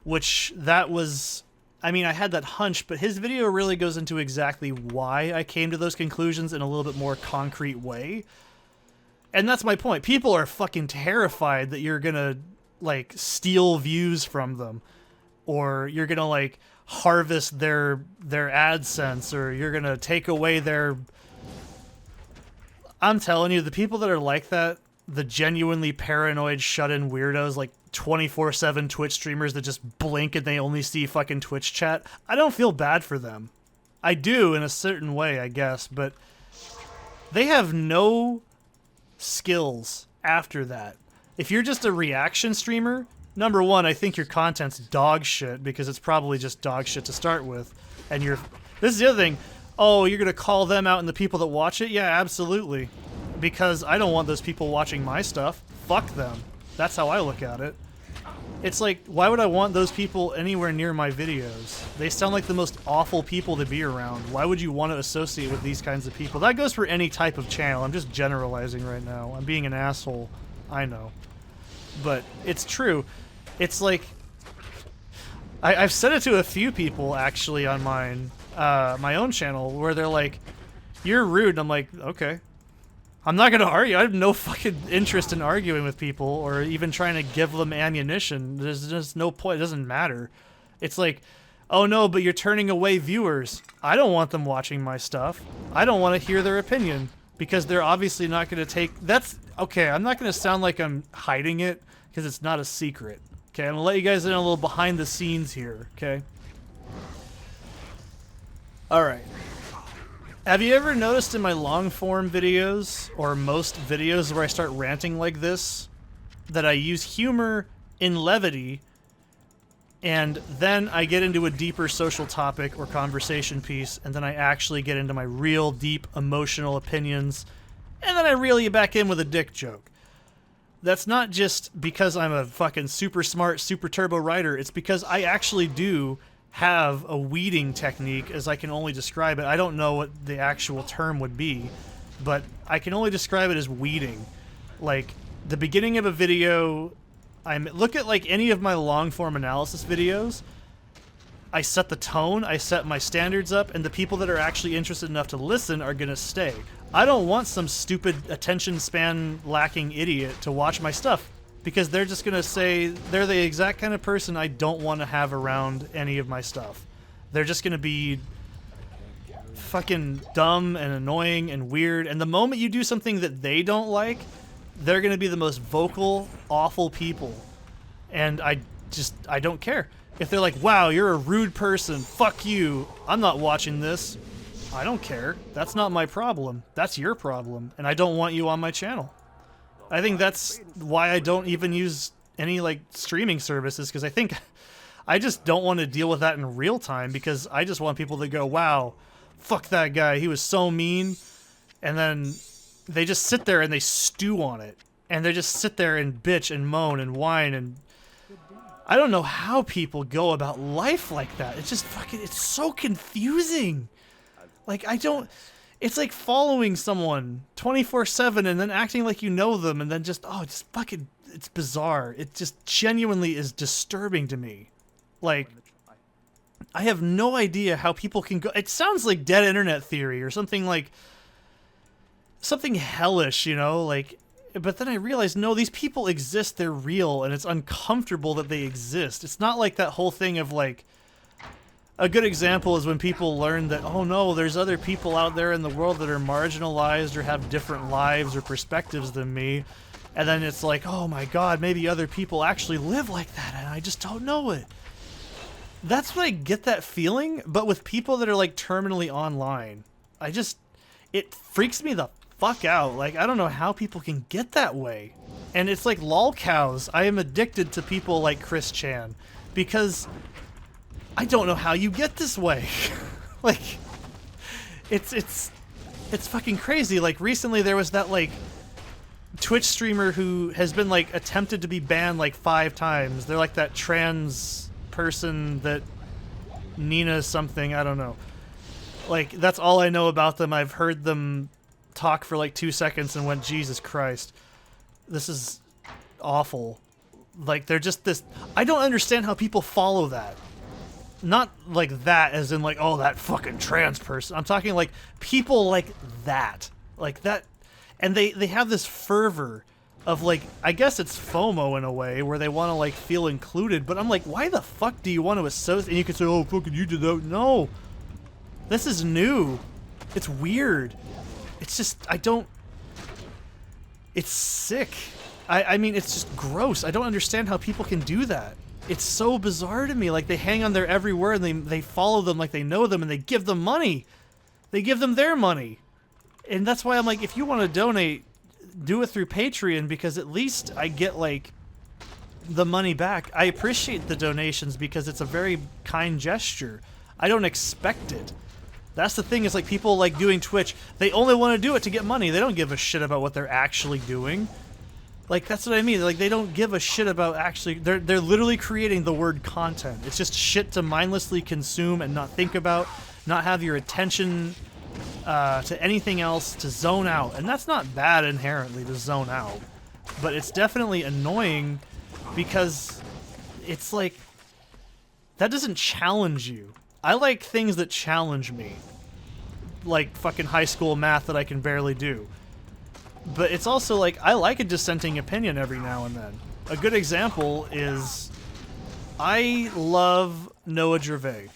Which, that was... I mean, I had that hunch, but his video really goes into exactly why I came to those conclusions in a little bit more concrete way. And that's my point. People are fucking terrified that you're gonna, like, steal views from them. Or you're gonna, like, harvest their AdSense, or you're gonna take away their... I'm telling you, the people that are like that, the genuinely paranoid shut-in weirdos, like 24/7 Twitch streamers that just blink and they only see fucking Twitch chat, I don't feel bad for them. I do in a certain way, I guess, but they have no skills after that. If you're just a reaction streamer, number one, I think your content's dog shit because it's probably just dog shit to start with. And this is the other thing. Oh, you're going to call them out and the people that watch it? Yeah, absolutely. Because I don't want those people watching my stuff. Fuck them. That's how I look at it. It's like, why would I want those people anywhere near my videos? They sound like the most awful people to be around. Why would you want to associate with these kinds of people? That goes for any type of channel. I'm just generalizing right now. I'm being an asshole. I know. But it's true. It's like... I've said it to a few people, actually, on mine. My own channel, where they're like, you're rude, and I'm like, okay. I'm not gonna argue. I have no fucking interest in arguing with people or even trying to give them ammunition. There's just no point. It doesn't matter. It's like, oh no, but you're turning away viewers. I don't want them watching my stuff. I don't want to hear their opinion because they're obviously not gonna take... That's... Okay, I'm not gonna sound like I'm hiding it because it's not a secret. Okay, I'm gonna let you guys in a little behind the scenes here, okay? Alright. Have you ever noticed in my long-form videos, or most videos where I start ranting like this, that I use humor in levity, and then I get into a deeper social topic or conversation piece, and then I actually get into my real deep emotional opinions, and then I reel you back in with a dick joke. That's not just because I'm a fucking super smart, super turbo writer, it's because I actually do have a weeding technique, as I can only describe it. I don't know what the actual term would be, but I can only describe it as weeding. Like, the beginning of a video, look at like any of my long-form analysis videos, I set the tone, I set my standards up, and the people that are actually interested enough to listen are gonna stay. I don't want some stupid attention span lacking idiot to watch my stuff, because they're just gonna say they're the exact kind of person I don't want to have around any of my stuff. They're just gonna be fucking dumb and annoying and weird, and the moment you do something that they don't like, they're gonna be the most vocal, awful people. And I don't care. If they're like, wow, you're a rude person, fuck you, I'm not watching this. I don't care. That's not my problem. That's your problem, and I don't want you on my channel. I think that's why I don't even use any like streaming services, because I just don't want to deal with that in real time, because I just want people to go, wow, fuck that guy, he was so mean, and then they just sit there and they stew on it, and they just sit there and bitch and moan and whine, and I don't know how people go about life like that. It's just fucking, it's so confusing. Like, it's like following someone 24/7 and then acting like you know them, and then just, oh, just fucking, it's bizarre. It just genuinely is disturbing to me. Like, I have no idea how people can go, it sounds like dead internet theory or something like, something hellish, you know, like, but then I realized, no, these people exist, they're real, and it's uncomfortable that they exist. It's not like that whole thing of like, a good example is when people learn that, oh no, there's other people out there in the world that are marginalized or have different lives or perspectives than me. And then it's like, oh my god, maybe other people actually live like that and I just don't know it. That's when I get that feeling, but with people that are like terminally online. It freaks me the fuck out. Like, I don't know how people can get that way. And it's like lolcows. I am addicted to people like Chris Chan because I don't know how you get this way. Like, it's fucking crazy. Like, recently there was that, like, Twitch streamer who has been, like, attempted to be banned, like, 5 times. They're like that trans person that Nina something, I don't know. Like, that's all I know about them. I've heard them talk for, like, 2 seconds and went, Jesus Christ. This is awful. Like, they're just this... I don't understand how people follow that. Not like that as in like, oh, that fucking trans person. I'm talking like people like that. Like that. And they have this fervor of, like, I guess it's FOMO in a way, where they want to, like, feel included. But I'm like, why the fuck do you want to associate? And you can say, oh, fucking you did that. No. This is new. It's weird. It's just, I don't... It's sick. I mean, it's just gross. I don't understand how people can do that. It's so bizarre to me. Like, they hang on their every word, and they follow them like they know them, and they give them money. They give them their money. And that's why I'm like, if you want to donate, do it through Patreon, because at least I get, like, the money back. I appreciate the donations because it's a very kind gesture. I don't expect it. That's the thing, is, like, people, like, doing Twitch, they only want to do it to get money. They don't give a shit about what they're actually doing. Like, that's what I mean. Like, they don't give a shit about actually... They're literally creating the word content. It's just shit to mindlessly consume and not think about, not have your attention to anything else, to zone out. And that's not bad inherently, to zone out. But it's definitely annoying because it's like... That doesn't challenge you. I like things that challenge me. Like fucking high school math that I can barely do. But it's also like, I like a dissenting opinion every now and then. A good example is, I love Noah Gervais.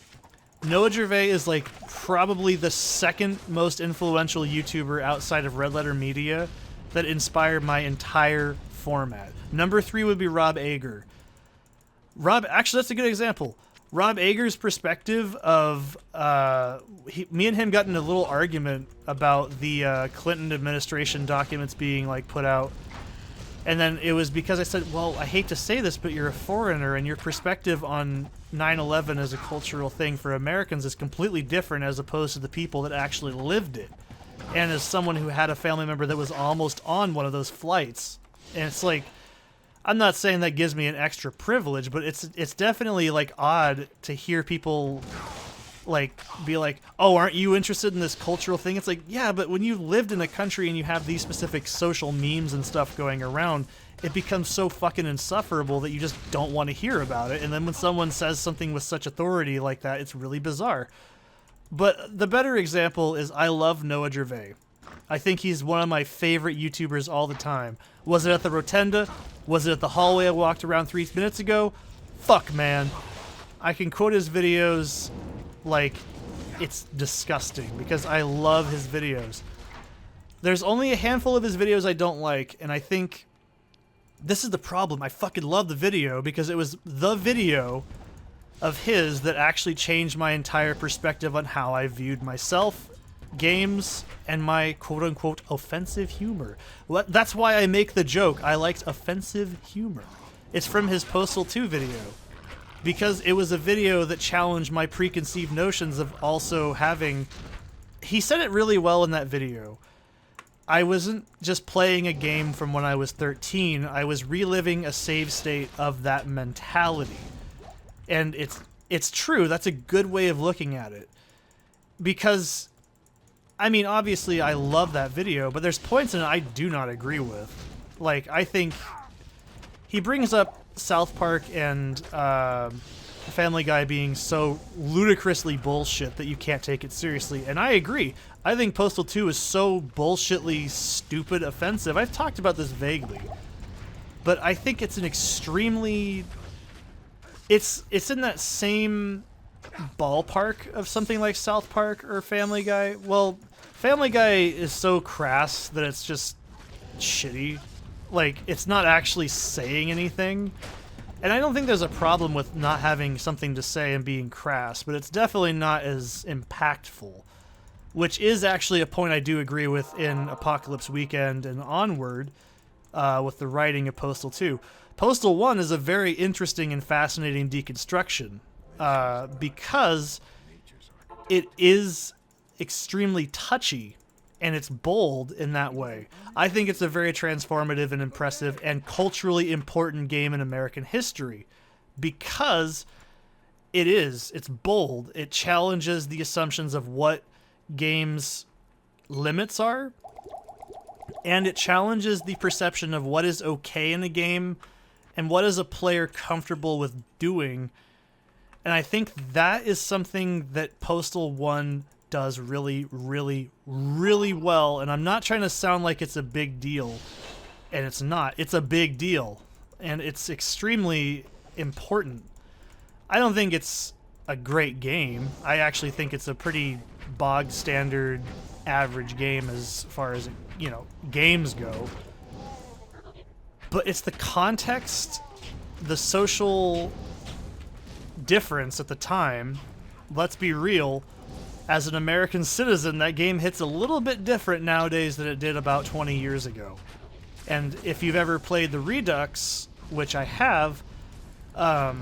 Noah Gervais is like probably the second most influential YouTuber outside of Red Letter Media that inspired my entire format. Number 3 would be Rob Ager. Actually, that's a good example. Rob Ager's perspective of, me and him got in a little argument about the Clinton administration documents being, like, put out. And then it was because I said, well, I hate to say this, but you're a foreigner, and your perspective on 9/11 as a cultural thing for Americans is completely different as opposed to the people that actually lived it. And as someone who had a family member that was almost on one of those flights. And it's like, I'm not saying that gives me an extra privilege, but it's definitely, like, odd to hear people, like, be like, oh, aren't you interested in this cultural thing? It's like, yeah, but when you lived in a country and you have these specific social memes and stuff going around, it becomes so fucking insufferable that you just don't want to hear about it. And then when someone says something with such authority like that, it's really bizarre. But the better example is, I love Noah Gervais. I think he's one of my favorite YouTubers all the time. Was it at the Rotunda? Was it at the hallway I walked around 3 minutes ago? Fuck, man. I can quote his videos like it's disgusting because I love his videos. There's only a handful of his videos I don't like, and I think this is the problem. I fucking love the video because it was the video of his that actually changed my entire perspective on how I viewed myself, games, and my quote-unquote offensive humor. That's why I make the joke, I liked offensive humor. It's from his Postal 2 video. Because it was a video that challenged my preconceived notions of also having... He said it really well in that video. I wasn't just playing a game from when I was 13, I was reliving a save state of that mentality. And it's true, that's a good way of looking at it. Because... I mean, obviously, I love that video, but there's points in it I do not agree with. Like, I think he brings up South Park and Family Guy being so ludicrously bullshit that you can't take it seriously, and I agree. I think Postal 2 is so bullshitly stupid offensive. I've talked about this vaguely, but I think it's an extremely... It's in that same ballpark of something like South Park or Family Guy. Well, Family Guy is so crass that it's just shitty. Like, it's not actually saying anything. And I don't think there's a problem with not having something to say and being crass, but it's definitely not as impactful. Which is actually a point I do agree with in Apocalypse Weekend and onward, with the writing of Postal 2. Postal 1 is a very interesting and fascinating deconstruction. Because it is extremely touchy and it's bold in that way. I think it's a very transformative and impressive and culturally important game in American history because it's bold. It challenges the assumptions of what games' limits are, and it challenges the perception of what is okay in a game and what is a player comfortable with doing. And I think that is something that Postal 1 does really, really, really well, and I'm not trying to sound like it's a big deal, and it's not. It's a big deal, and it's extremely important. I don't think it's a great game. I actually think it's a pretty bog standard, average game as far as, you know, games go. But it's the context, the social difference at the time. Let's be real. As an American citizen, that game hits a little bit different nowadays than it did about 20 years ago. And if you've ever played the Redux, which I have, I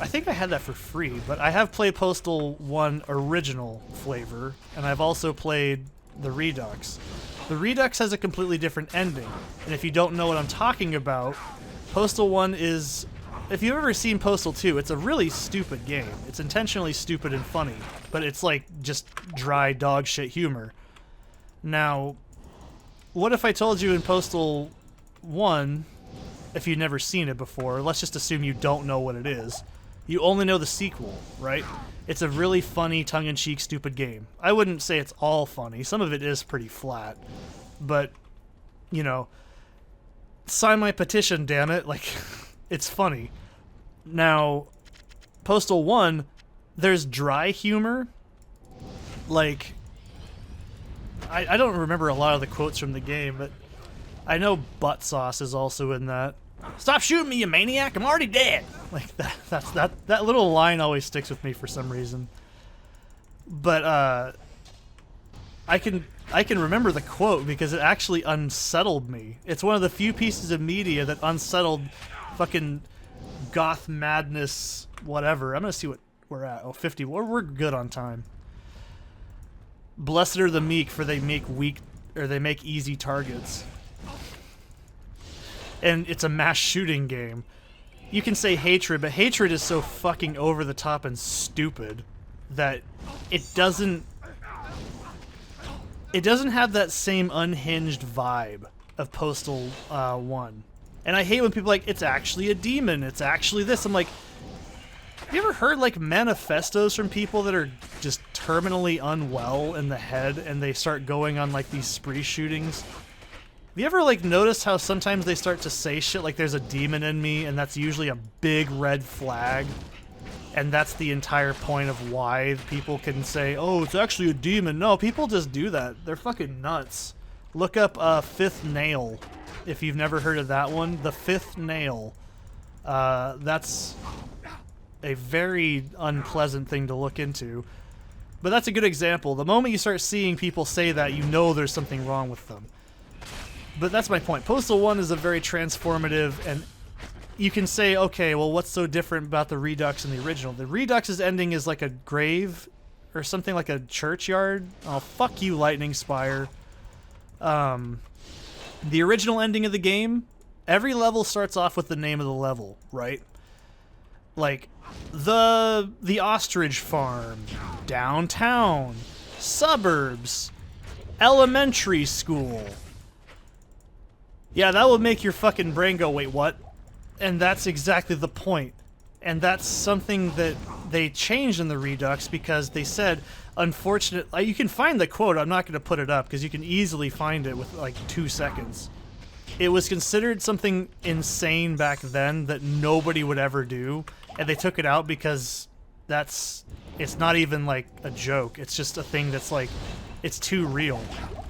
think I had that for free, but I have played Postal 1 original flavor, and I've also played the Redux. The Redux has a completely different ending, and if you don't know what I'm talking about, Postal 1 is... If you've ever seen Postal 2, it's a really stupid game. It's intentionally stupid and funny, but it's like just dry dog shit humor. Now, what if I told you in Postal 1, if you've never seen it before, let's just assume you don't know what it is. You only know the sequel, right? It's a really funny, tongue-in-cheek, stupid game. I wouldn't say it's all funny. Some of it is pretty flat. But, you know, sign my petition, damn it. Like... It's funny. Now, Postal 1, there's dry humor. Like, I don't remember a lot of the quotes from the game, but I know Butt Sauce is also in that. Stop shooting me, you maniac! I'm already dead! Like, that little line always sticks with me for some reason. But, I can remember the quote because it actually unsettled me. It's one of the few pieces of media that unsettled fucking goth madness, whatever. I'm gonna see what we're at. Oh, 50. We're good on time. Blessed are the meek, for they make easy targets. And it's a mass shooting game. You can say hatred, but hatred is so fucking over the top and stupid that it doesn't have that same unhinged vibe of Postal 1. And I hate when people are like, it's actually a demon, it's actually this. I'm like, have you ever heard like manifestos from people that are just terminally unwell in the head and they start going on like these spree shootings? Have you ever like noticed how sometimes they start to say shit like there's a demon in me, and that's usually a big red flag? And that's the entire point of why people can say, oh, it's actually a demon. No, people just do that. They're fucking nuts. Look up Fifth Nail. If you've never heard of that one, the Fifth Nail. That's a very unpleasant thing to look into. But that's a good example. The moment you start seeing people say that, you know there's something wrong with them. But that's my point. Postal 1 is a very transformative, and you can say, okay, well, what's so different about the Redux and the original? The Redux's ending is like a grave or something like a churchyard. Oh, fuck you, Lightning Spire. The original ending of the game, every level starts off with the name of the level, right? Like, the ostrich farm, downtown, suburbs, elementary school. Yeah, that would make your fucking brain go, wait, what? And that's exactly the point. And that's something that they changed in the Redux because they said, unfortunately, you can find the quote, I'm not going to put it up because you can easily find it with like 2 seconds. It was considered something insane back then that nobody would ever do, and they took it out because it's not even like a joke. It's just a thing that's like, it's too real.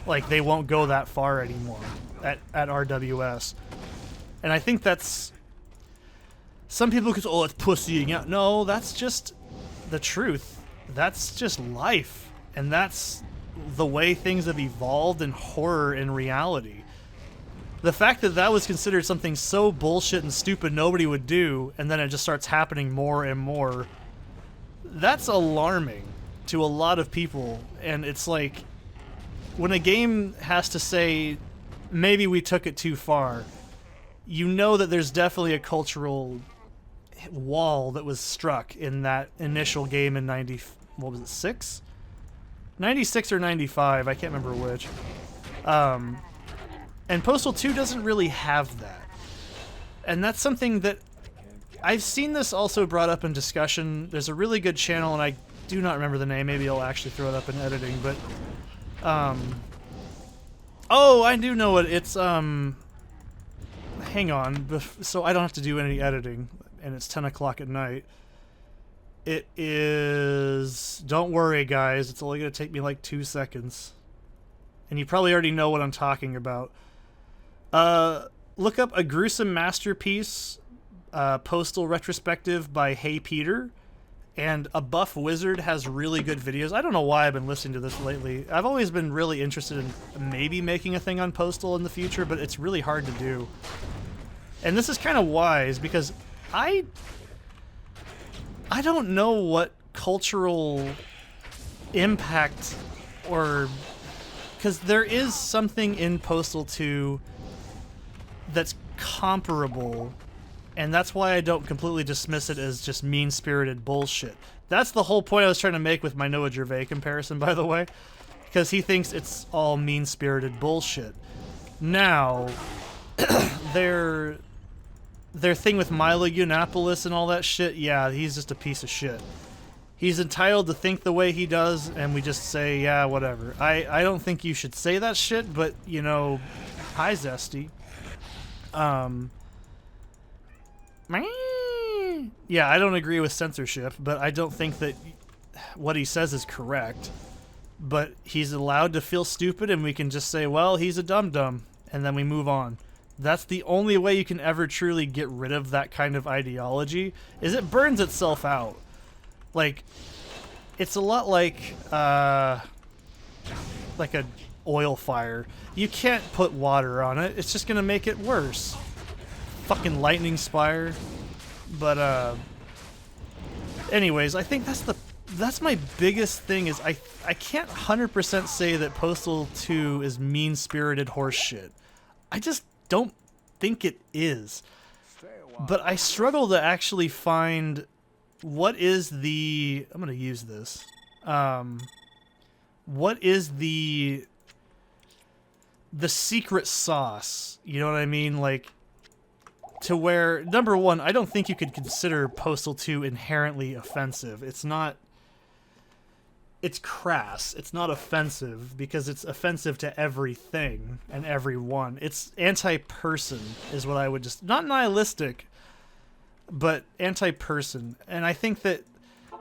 Like, they won't go that far anymore at RWS. And I think that's... Some people could say, oh, it's pussying out. No, that's just the truth. That's just life. And that's the way things have evolved in horror in reality. The fact that that was considered something so bullshit and stupid nobody would do, and then it just starts happening more and more, that's alarming to a lot of people. And it's like, when a game has to say, maybe we took it too far, you know that there's definitely a cultural wall that was struck in that initial game in 96 or 95, I can't remember which. And Postal 2 doesn't really have that. And that's something that I've seen this also brought up in discussion. There's a really good channel, and do not remember the name. Maybe I'll actually throw it up in editing, but oh, I do know it. It's hang on, so I don't have to do any editing, and it's 10 o'clock at night. It is, don't worry guys, it's only gonna take me like 2 seconds. And you probably already know what I'm talking about. Look up A Gruesome Masterpiece, Postal Retrospective by Hey Peter. And A Buff Wizard has really good videos. I don't know why I've been listening to this lately. I've always been really interested in maybe making a thing on Postal in the future, but it's really hard to do. And this is kind of wise, because I don't know what cultural impact or... Because there is something in Postal 2 that's comparable, and that's why I don't completely dismiss it as just mean-spirited bullshit. That's the whole point I was trying to make with my Noah Gervais comparison, by the way, because he thinks it's all mean-spirited bullshit. Now, their thing with Milo Yiannopoulos and all that shit, yeah, he's just a piece of shit. He's entitled to think the way he does, and we just say, yeah, whatever. I don't think you should say that shit, but, you know, hi, Zesty. Yeah, I don't agree with censorship, but I don't think that what he says is correct. But he's allowed to feel stupid, and we can just say, well, he's a dum-dum, and then we move on. That's the only way you can ever truly get rid of that kind of ideology, is it burns itself out. Like, it's a lot like a oil fire. You can't put water on it. It's just gonna make it worse. Fucking lightning spire. But anyways, I think that's my biggest thing is I can't 100% say that Postal 2 is mean-spirited horseshit. I just don't think it is. But I struggle to actually find what is the... I'm going to use this. What is the secret sauce? You know what I mean? Like, to where, number one, I don't think you could consider Postal 2 inherently offensive. It's not... It's crass. It's not offensive because it's offensive to everything and everyone. It's anti-person is what I would just... Not nihilistic, but anti-person. And I think that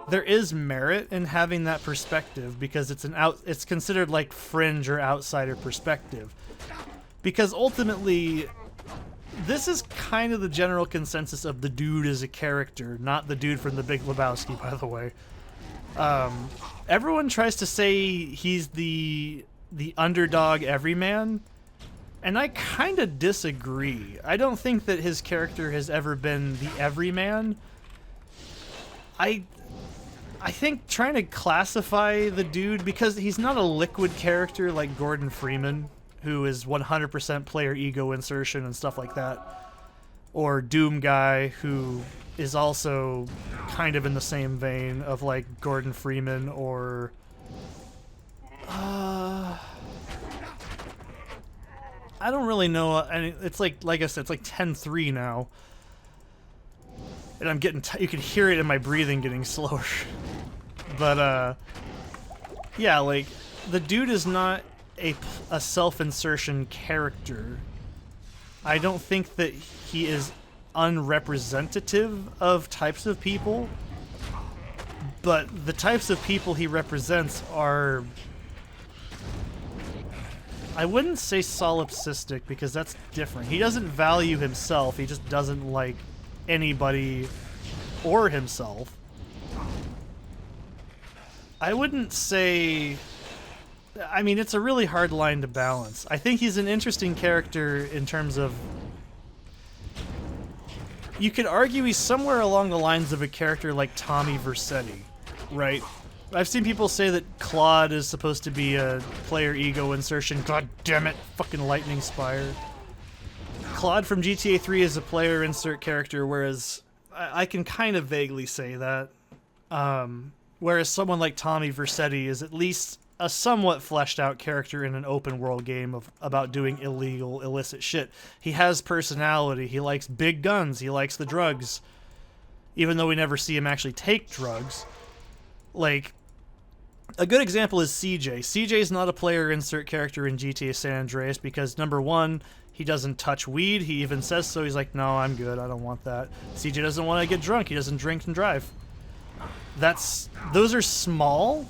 there is merit in having that perspective because it's considered like fringe or outsider perspective. Because ultimately, this is kind of the general consensus of the dude as a character, not the dude from The Big Lebowski, by the way. Everyone tries to say he's the underdog everyman, and I kind of disagree. I don't think that his character has ever been the everyman. I think trying to classify the dude, because he's not a liquid character like Gordon Freeman, who is 100% player ego insertion and stuff like that, or Doom Guy, who is also kind of in the same vein of like Gordon Freeman, or I don't really know. And it's like I said, it's like 10:03 now, and I'm getting you can hear it in my breathing getting slower. But yeah, like the dude is not a self-insertion character. I don't think that he is unrepresentative of types of people, but the types of people he represents are, I wouldn't say solipsistic because that's different. He doesn't value himself, he just doesn't like anybody or himself. I wouldn't say... I mean, it's a really hard line to balance. I think he's an interesting character in terms of... You could argue he's somewhere along the lines of a character like Tommy Vercetti, right? I've seen people say that Claude is supposed to be a player ego insertion. God damn it, fucking lightning spire. Claude from GTA 3 is a player insert character, whereas I can kind of vaguely say that. Whereas someone like Tommy Vercetti is at least a somewhat fleshed out character in an open world game about doing illegal, illicit shit. He has personality, he likes big guns, he likes the drugs. Even though we never see him actually take drugs. Like, A good example is CJ. CJ is not a player insert character in GTA San Andreas because, number one, he doesn't touch weed. He even says so. He's like, no, I'm good. I don't want that. CJ doesn't want to get drunk. He doesn't drink and drive. Those are small,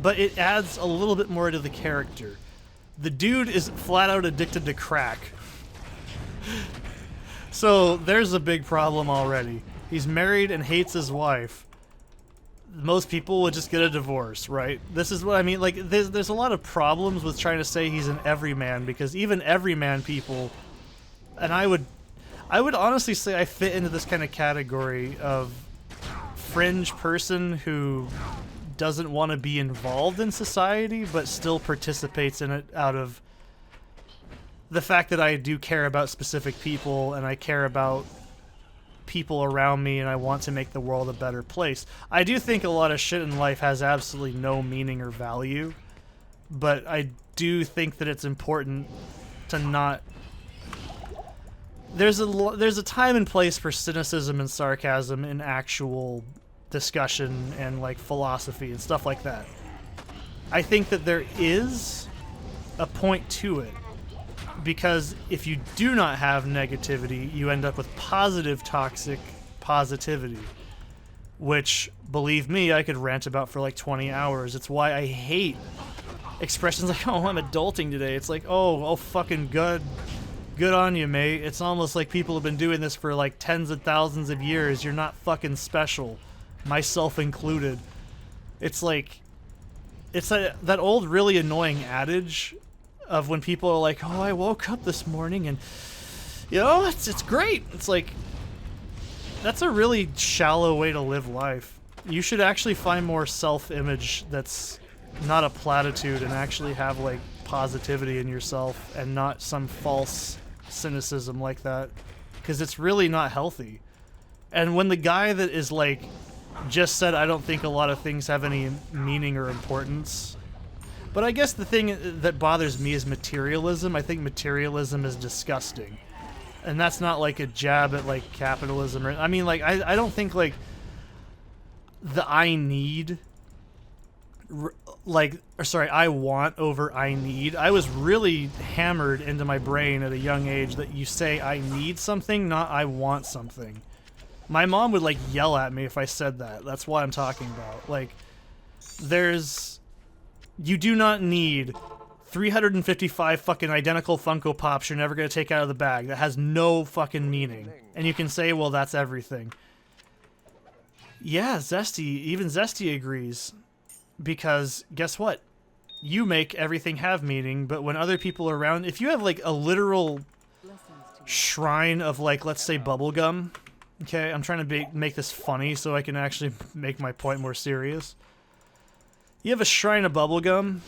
but it adds a little bit more to the character. The dude is flat out addicted to crack. So there's a big problem already. He's married and hates his wife. Most people would just get a divorce, right? This is what I mean. Like, there's a lot of problems with trying to say he's an everyman, because even everyman people, and I would honestly say I fit into this kind of category of fringe person who doesn't want to be involved in society but still participates in it out of the fact that I do care about specific people and I care about people around me and I want to make the world a better place. I do think a lot of shit in life has absolutely no meaning or value, but I do think that it's important to not... There's a time and place for cynicism and sarcasm in actual discussion and like philosophy and stuff like that. I think that there is a point to it, because if you do not have negativity, you end up with positive toxic positivity, which, believe me, I could rant about for like 20 hours. It's why I hate expressions like, oh, I'm adulting today. It's like, oh fucking good on you, mate. It's almost like people have been doing this for like tens of thousands of years. You're not fucking special, myself included. It's like, it's that old really annoying adage of when people are like, oh, I woke up this morning and, you know, it's great. It's like, that's a really shallow way to live life. You should actually find more self-image that's not a platitude and actually have like positivity in yourself and not some false cynicism like that, because it's really not healthy. And when the guy that is like just said, I don't think a lot of things have any meaning or importance. But I guess the thing that bothers me is materialism. I think materialism is disgusting. And that's not like a jab at like capitalism. I mean, like, I don't think like the I need, like, or sorry, I want over I need. I was really hammered into my brain at a young age that you say I need something, not I want something. My mom would like yell at me if I said that. That's what I'm talking about. Like, you do not need 355 fucking identical Funko Pops you're never going to take out of the bag. That has no fucking meaning. And you can say, well, that's everything. Yeah, even Zesty agrees. Because, guess what? You make everything have meaning, but when other people are around... If you have, like, a literal shrine of, like, let's say bubblegum... Okay, I'm trying to make this funny so I can actually make my point more serious. You have a shrine of bubblegum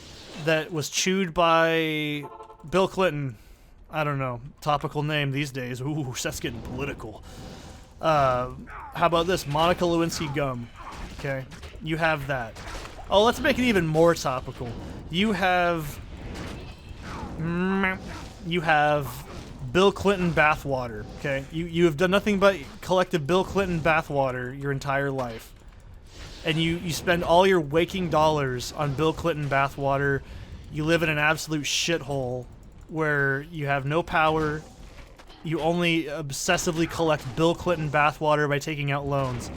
that was chewed by Bill Clinton. I don't know, topical name these days. Ooh, that's getting political. How about this? Monica Lewinsky gum. Okay, you have that. Oh, let's make it even more topical. You have Bill Clinton bathwater. Okay, you have done nothing but collected Bill Clinton bathwater your entire life. And you spend all your waking dollars on Bill Clinton bathwater. You live in an absolute shithole where you have no power. You only obsessively collect Bill Clinton bathwater by taking out loans.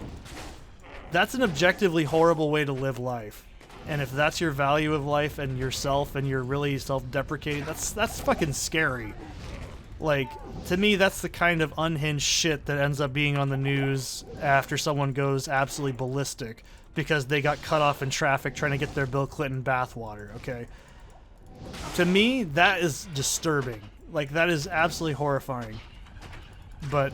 That's an objectively horrible way to live life. And if that's your value of life and yourself and you're really self-deprecating, that's fucking scary. Like, to me, that's the kind of unhinged shit that ends up being on the news after someone goes absolutely ballistic because they got cut off in traffic trying to get their Bill Clinton bathwater, okay? To me, that is disturbing. Like, that is absolutely horrifying. But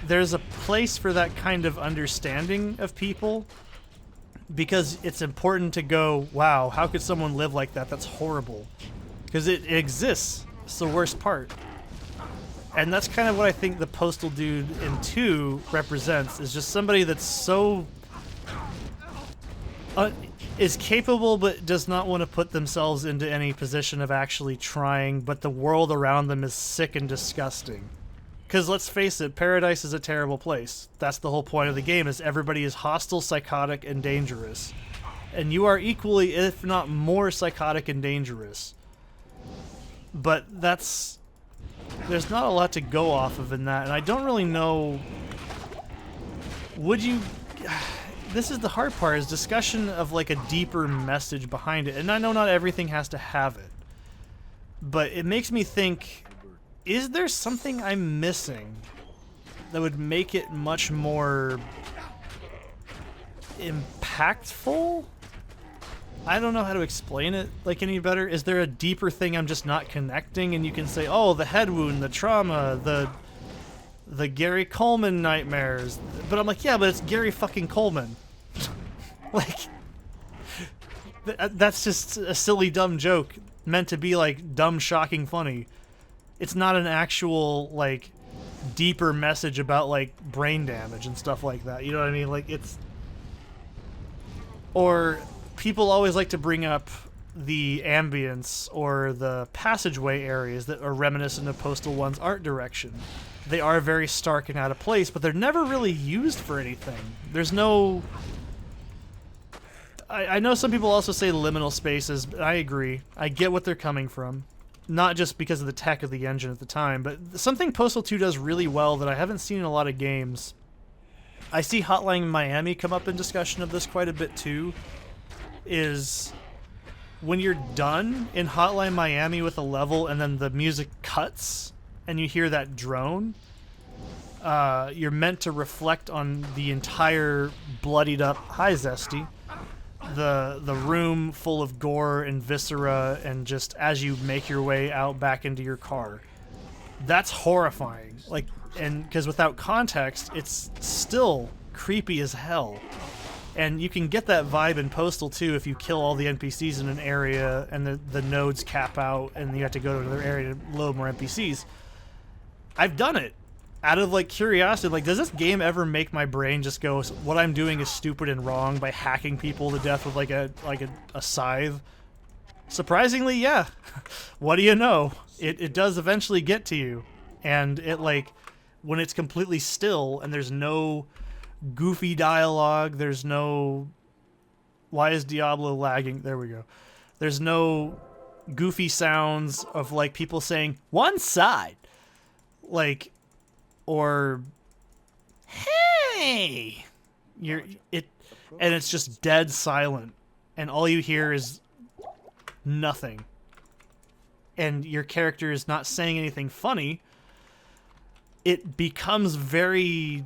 there's a place for that kind of understanding of people because it's important to go, wow, how could someone live like that? That's horrible. Because it exists. It's the worst part. And that's kind of what I think the Postal Dude in 2 represents, is just somebody that's so... is capable but does not want to put themselves into any position of actually trying, but the world around them is sick and disgusting. Because let's face it, paradise is a terrible place. That's the whole point of the game, is everybody is hostile, psychotic, and dangerous. And you are equally, if not more, psychotic and dangerous. But there's not a lot to go off of in that, and I don't really know. Would you? This is the hard part, is discussion of like a deeper message behind it. And I know not everything has to have it, but it makes me think, is there something I'm missing that would make it much more impactful? I don't know how to explain it like any better. Is there a deeper thing I'm just not connecting, and you can say, oh, the head wound, the trauma, the Gary Coleman nightmares. But I'm like, yeah, but it's Gary fucking Coleman. Like, that's just a silly, dumb joke meant to be like dumb, shocking, funny. It's not an actual like deeper message about like brain damage and stuff like that. You know what I mean? Like, it's... Or people always like to bring up the ambience or the passageway areas that are reminiscent of Postal 1's art direction. They are very stark and out of place, but they're never really used for anything. There's no... I know some people also say liminal spaces, but I agree. I get what they're coming from. Not just because of the tech of the engine at the time, but something Postal 2 does really well that I haven't seen in a lot of games. I see Hotline Miami come up in discussion of this quite a bit too, is when you're done in Hotline Miami with a level and then the music cuts and you hear that drone, you're meant to reflect on the entire bloodied up, hi Zesty, the room full of gore and viscera, and just as you make your way out back into your car. That's horrifying. Like, and because without context, it's still creepy as hell. And you can get that vibe in Postal 2 if you kill all the NPCs in an area and the nodes cap out and you have to go to another area to load more NPCs. I've done it out of like curiosity. Like, does this game ever make my brain just go, what I'm doing is stupid and wrong, by hacking people to death with like a scythe? Surprisingly, yeah. What do you know? It does eventually get to you. And it, like, when it's completely still and there's no goofy dialogue, there's no... Why is Diablo lagging? There we go. There's no goofy sounds of, like, people saying, one side. Like, or, hey! And it's just dead silent. And all you hear is nothing. And your character is not saying anything funny. It becomes very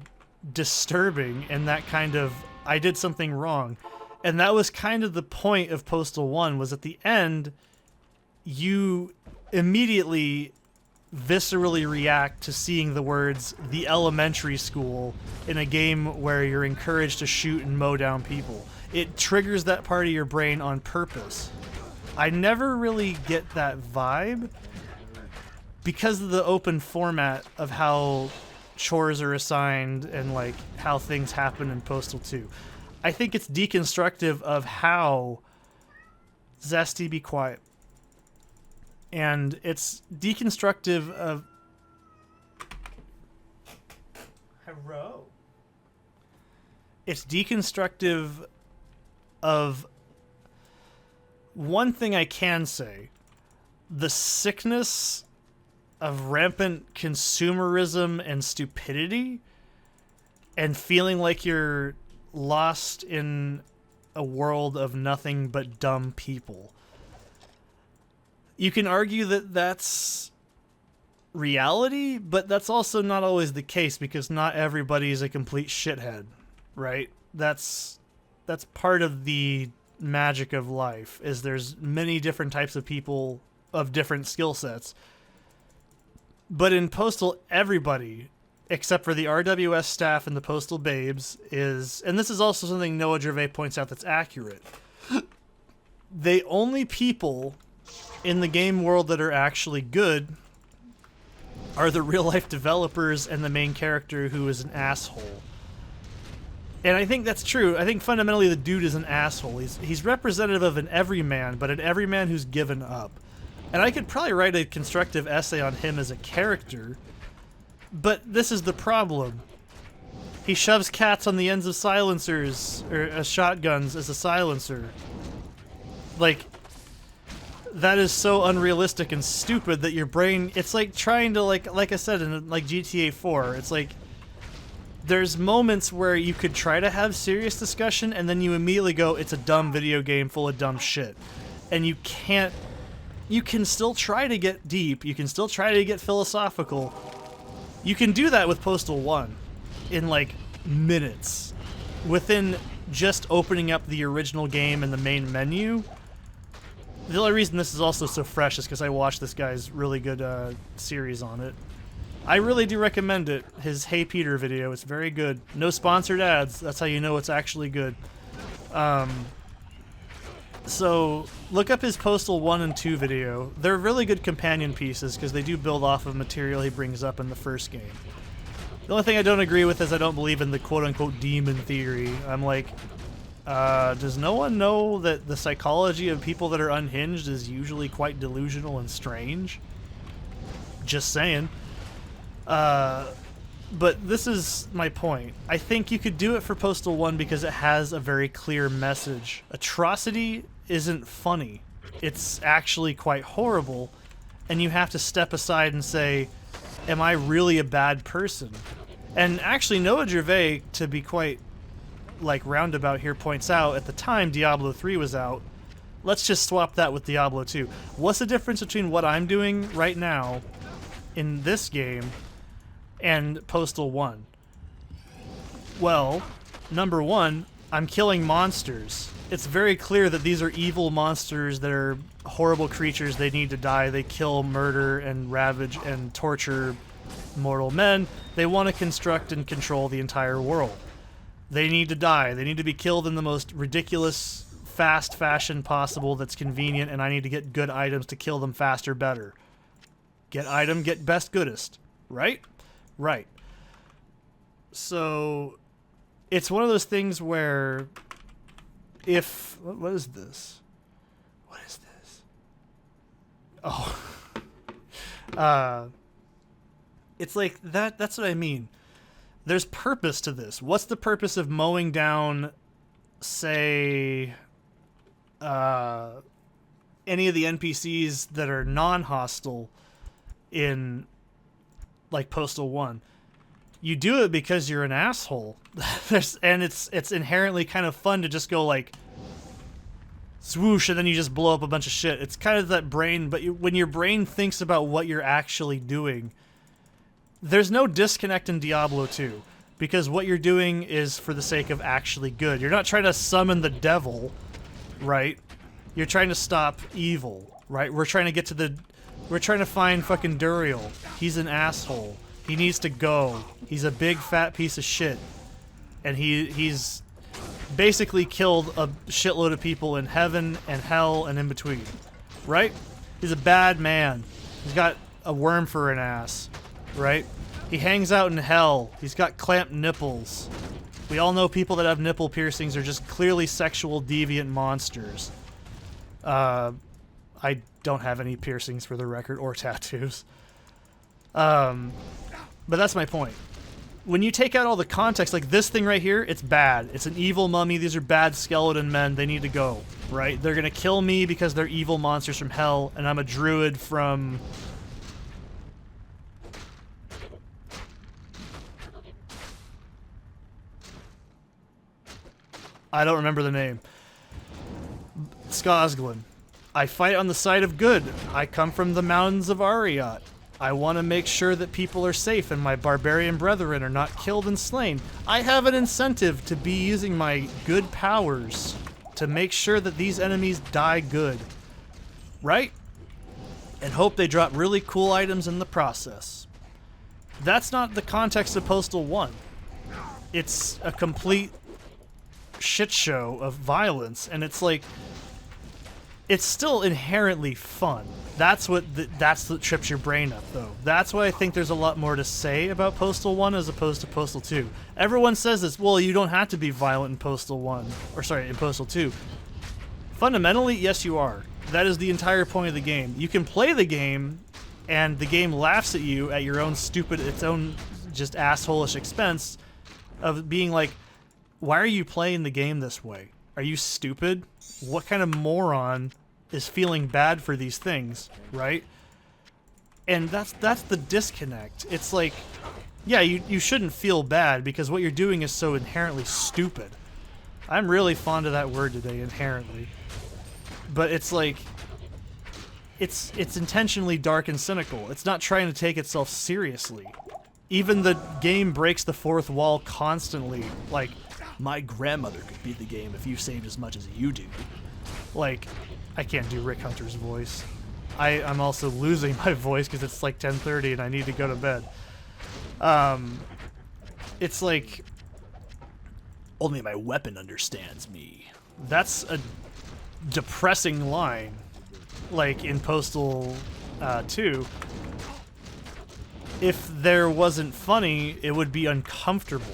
disturbing, and that kind of, I did something wrong. And that was kind of the point of Postal 1, was at the end, you immediately viscerally react to seeing the words "the elementary school" in a game where you're encouraged to shoot and mow down people. It triggers that part of your brain on purpose. I never really get that vibe because of the open format of how chores are assigned and like how things happen in Postal 2. I think it's deconstructive of how Zesty, be quiet. And it's deconstructive of... Hello. It's deconstructive of one thing I can say. The sickness of rampant consumerism and stupidity, and feeling like you're lost in a world of nothing but dumb people. You can argue that that's reality, but that's also not always the case, because not everybody is a complete shithead, right? That's part of the magic of life, is there's many different types of people of different skill sets. But in Postal, everybody, except for the RWS staff and the Postal babes, is, and this is also something Noah Gervais points out that's accurate, the only people in the game world that are actually good are the real-life developers and the main character, who is an asshole. And I think that's true. I think fundamentally the dude is an asshole. He's representative of an everyman, but an everyman who's given up. And I could probably write a constructive essay on him as a character, but this is the problem. He shoves cats on the ends of silencers, or shotguns as a silencer. Like, that is so unrealistic and stupid that your brain, it's like trying to, like I said in like GTA 4, it's like, there's moments where you could try to have serious discussion and then you immediately go, it's a dumb video game full of dumb shit. And you can't, you can still try to get deep, you can still try to get philosophical. You can do that with Postal 1 in like minutes. Within just opening up the original game in the main menu. The only reason this is also so fresh is because I watched this guy's really good series on it. I really do recommend it. His Hey Peter video, it's very good. No sponsored ads, that's how you know it's actually good. So, look up his Postal 1 and 2 video. They're really good companion pieces because they do build off of material he brings up in the first game. The only thing I don't agree with is I don't believe in the quote-unquote demon theory. I'm like, does no one know that the psychology of people that are unhinged is usually quite delusional and strange? Just saying. But this is my point. I think you could do it for Postal 1 because it has a very clear message. Atrocity isn't funny. It's actually quite horrible, and you have to step aside and say, am I really a bad person? And actually Noah Gervais, to be quite like roundabout here, points out at the time Diablo 3 was out, let's just swap that with Diablo 2. What's the difference between what I'm doing right now in this game and Postal 1? Well, number one, I'm killing monsters. It's very clear that these are evil monsters that are horrible creatures. They need to die. They kill, murder, and ravage and torture mortal men. They want to construct and control the entire world. They need to die. They need to be killed in the most ridiculous, fast fashion possible that's convenient, and I need to get good items to kill them faster, better. Get item, get best, goodest. Right? Right. So, it's one of those things where if... What is this? What is this? Oh. It's like, that's what I mean. There's purpose to this. What's the purpose of mowing down, say, any of the NPCs that are non-hostile in, like, Postal 1? You do it because you're an asshole. And it's inherently kind of fun to just go, like, swoosh, and then you just blow up a bunch of shit. It's kind of that brain, but when your brain thinks about what you're actually doing, there's no disconnect in Diablo 2, because what you're doing is for the sake of actually good. You're not trying to summon the devil, right? You're trying to stop evil, right? We're trying to find fucking Duriel. He's an asshole. He needs to go. He's a big fat piece of shit. And he's basically killed a shitload of people in heaven and hell and in between, right? He's a bad man. He's got a worm for an ass. Right? He hangs out in hell. He's got clamped nipples. We all know people that have nipple piercings are just clearly sexual deviant monsters. I don't have any piercings for the record, or tattoos. But that's my point. When you take out all the context, like this thing right here, it's bad. It's an evil mummy. These are bad skeleton men. They need to go, right? They're gonna kill me because they're evil monsters from hell, and I'm a druid from... I don't remember the name. Skosglin. I fight on the side of good. I come from the mountains of Ariat. I want to make sure that people are safe and my barbarian brethren are not killed and slain. I have an incentive to be using my good powers to make sure that these enemies die good. Right? And hope they drop really cool items in the process. That's not the context of Postal 1. It's a complete shit show of violence, and it's like, it's still inherently fun. That's what trips your brain up, though. That's why I think there's a lot more to say about Postal 1 as opposed to Postal 2. Everyone says this, well, you don't have to be violent in Postal 1, or sorry, in Postal 2. Fundamentally, yes, you are. That is the entire point of the game. You can play the game, and the game laughs at you at your own stupid, its own just asshole-ish expense, of being like, why are you playing the game this way? Are you stupid? What kind of moron is feeling bad for these things, right? And that's the disconnect. It's like, yeah, you shouldn't feel bad because what you're doing is so inherently stupid. I'm really fond of that word today, inherently. But it's like, it's intentionally dark and cynical. It's not trying to take itself seriously. Even the game breaks the fourth wall constantly. Like, my grandmother could beat the game if you saved as much as you do. Like, I can't do Rick Hunter's voice. I'm also losing my voice because it's like 10:30 and I need to go to bed. It's like, only my weapon understands me. That's a depressing line. Like in Postal 2. If there wasn't funny, it would be uncomfortable.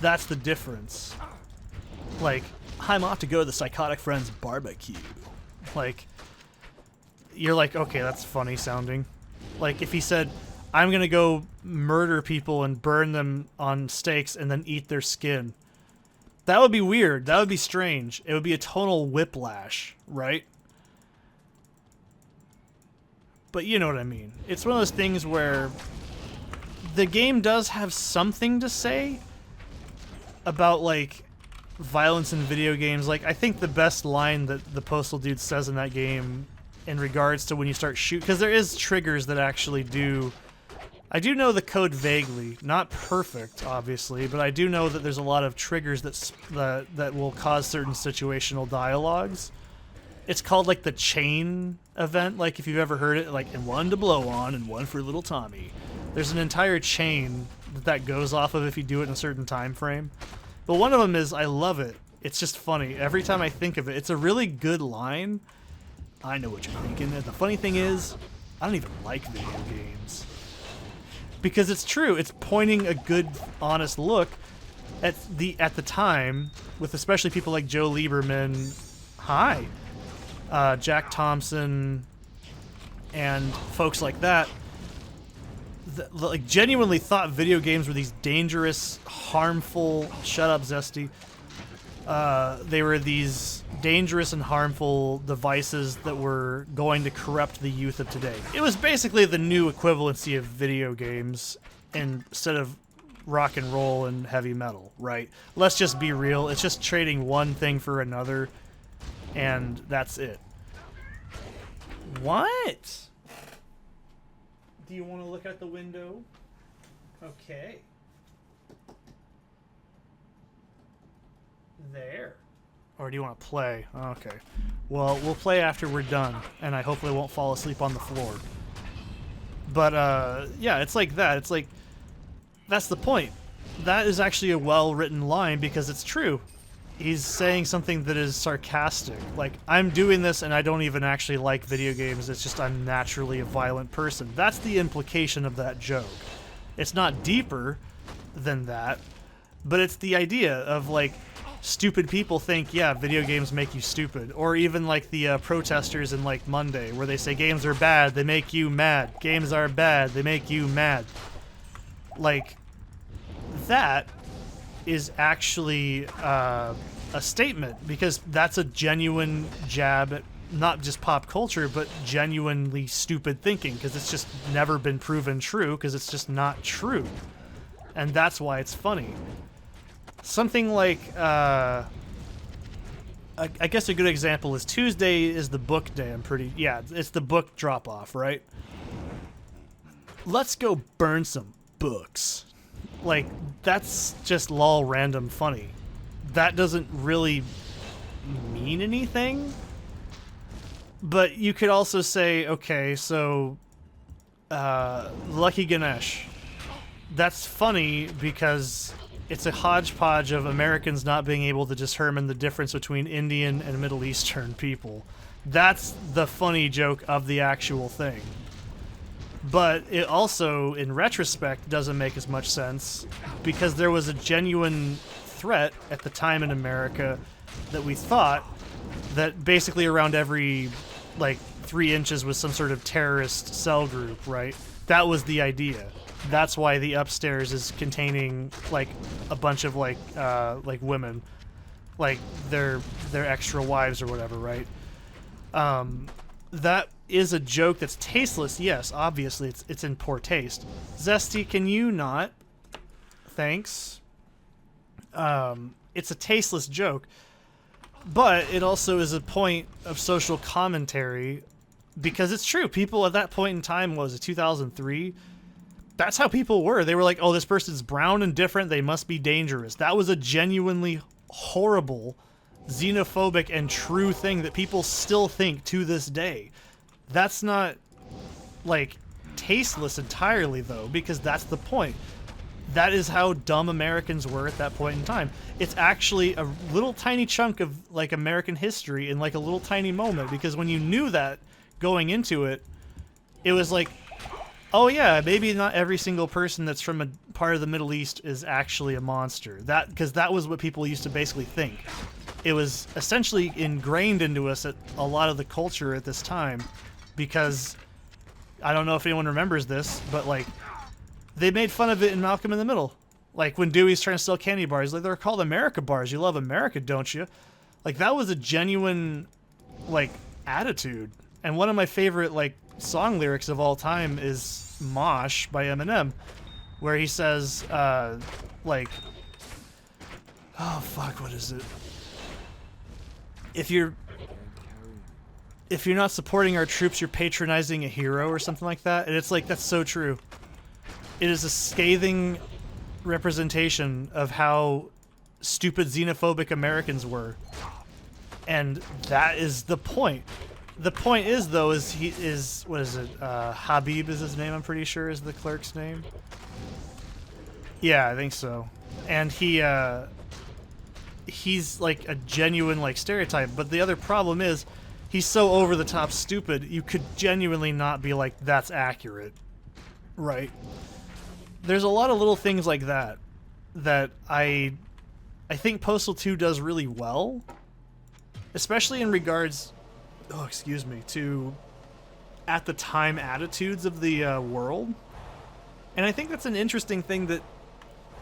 That's the difference. Like, I'm off to go to the psychotic friend's barbecue. Like, you're like, okay, that's funny sounding. Like, if he said, I'm gonna go murder people and burn them on stakes and then eat their skin. That would be weird. That would be strange. It would be a tonal whiplash, right? But you know what I mean. It's one of those things where the game does have something to say about, like, violence in video games. Like, I think the best line that the Postal dude says in that game in regards to when you start shoot, because there is triggers that actually do. I do know the code vaguely, not perfect, obviously, but I do know that there's a lot of triggers that will cause certain situational dialogues. It's called, like, the chain event, like, if you've ever heard it, like, and one to blow on and one for little Tommy. There's an entire chain that goes off of if you do it in a certain time frame. But one of them is, I love it. It's just funny. Every time I think of it, it's a really good line. I know what you're thinking. And the funny thing is, I don't even like video games. Because it's true. It's pointing a good, honest look at the time, with especially people like Joe Lieberman, Jack Thompson, and folks like that, like, genuinely thought video games were these dangerous, harmful. Shut up, Zesty. They were these dangerous and harmful devices that were going to corrupt the youth of today. It was basically the new equivalency of video games instead of rock and roll and heavy metal, right? Let's just be real. It's just trading one thing for another, and that's it. What? Do you want to look out the window? Okay. There. Or do you want to play? Okay. Well, we'll play after we're done, and I hopefully won't fall asleep on the floor. But, yeah, it's like that. It's like, that's the point. That is actually a well-written line because it's true. He's saying something that is sarcastic. Like, I'm doing this and I don't even actually like video games. It's just I'm naturally a violent person. That's the implication of that joke. It's not deeper than that, but it's the idea of, like, stupid people think, yeah, video games make you stupid. Or even, like, the protesters in, like, Monday, where they say games are bad, they make you mad. Games are bad, they make you mad. Like, that is actually a statement, because that's a genuine jab at not just pop culture, but genuinely stupid thinking, because it's just never been proven true, because it's just not true. And that's why it's funny. Something like, I guess a good example is Tuesday is the book day. It's the book drop-off, right? Let's go burn some books. Like, that's just lol random funny. That doesn't really mean anything. But you could also say, okay, so Lucky Ganesh. That's funny because it's a hodgepodge of Americans not being able to determine the difference between Indian and Middle Eastern people. That's the funny joke of the actual thing. But it also, in retrospect, doesn't make as much sense because there was a genuine threat at the time in America that we thought that basically around every, like, 3 inches was some sort of terrorist cell group, right? That was the idea. That's why the upstairs is containing like a bunch of like women, like their extra wives or whatever, right? That is a joke that's tasteless. Yes, obviously it's in poor taste. Zesty, can you not? Thanks. It's a tasteless joke, but it also is a point of social commentary because it's true. People at that point in time, what was it, 2003? That's how people were. They were like, oh, this person's brown and different. They must be dangerous. That was a genuinely horrible, xenophobic, and true thing that people still think to this day. That's not, like, tasteless entirely, though, because that's the point. That is how dumb Americans were at that point in time. It's actually a little tiny chunk of, like, American history in, like, a little tiny moment, because when you knew that going into it, it was like, oh yeah, maybe not every single person that's from a part of the Middle East is actually a monster. Because that was what people used to basically think. It was essentially ingrained into us at a lot of the culture at this time, because I don't know if anyone remembers this, but like they made fun of it in Malcolm in the Middle. Like when Dewey's trying to sell candy bars, like they're called America bars. You love America, don't you? Like that was a genuine like attitude. And one of my favorite like song lyrics of all time is Mosh by Eminem, where he says like, oh fuck, what is it? If you're not supporting our troops, you're patronizing a hero or something like that. And it's like, that's so true. It is a scathing representation of how stupid xenophobic Americans were. And that is the point. The point is, though, what is it? Habib is his name, I'm pretty sure, is the clerk's name. Yeah, I think so. And he's like a genuine like stereotype, but the other problem is he's so over the top stupid, you could genuinely not be like, that's accurate. Right? There's a lot of little things like that that I think Postal 2 does really well, especially in regards, oh, excuse me, to at the time attitudes of the world. And I think that's an interesting thing that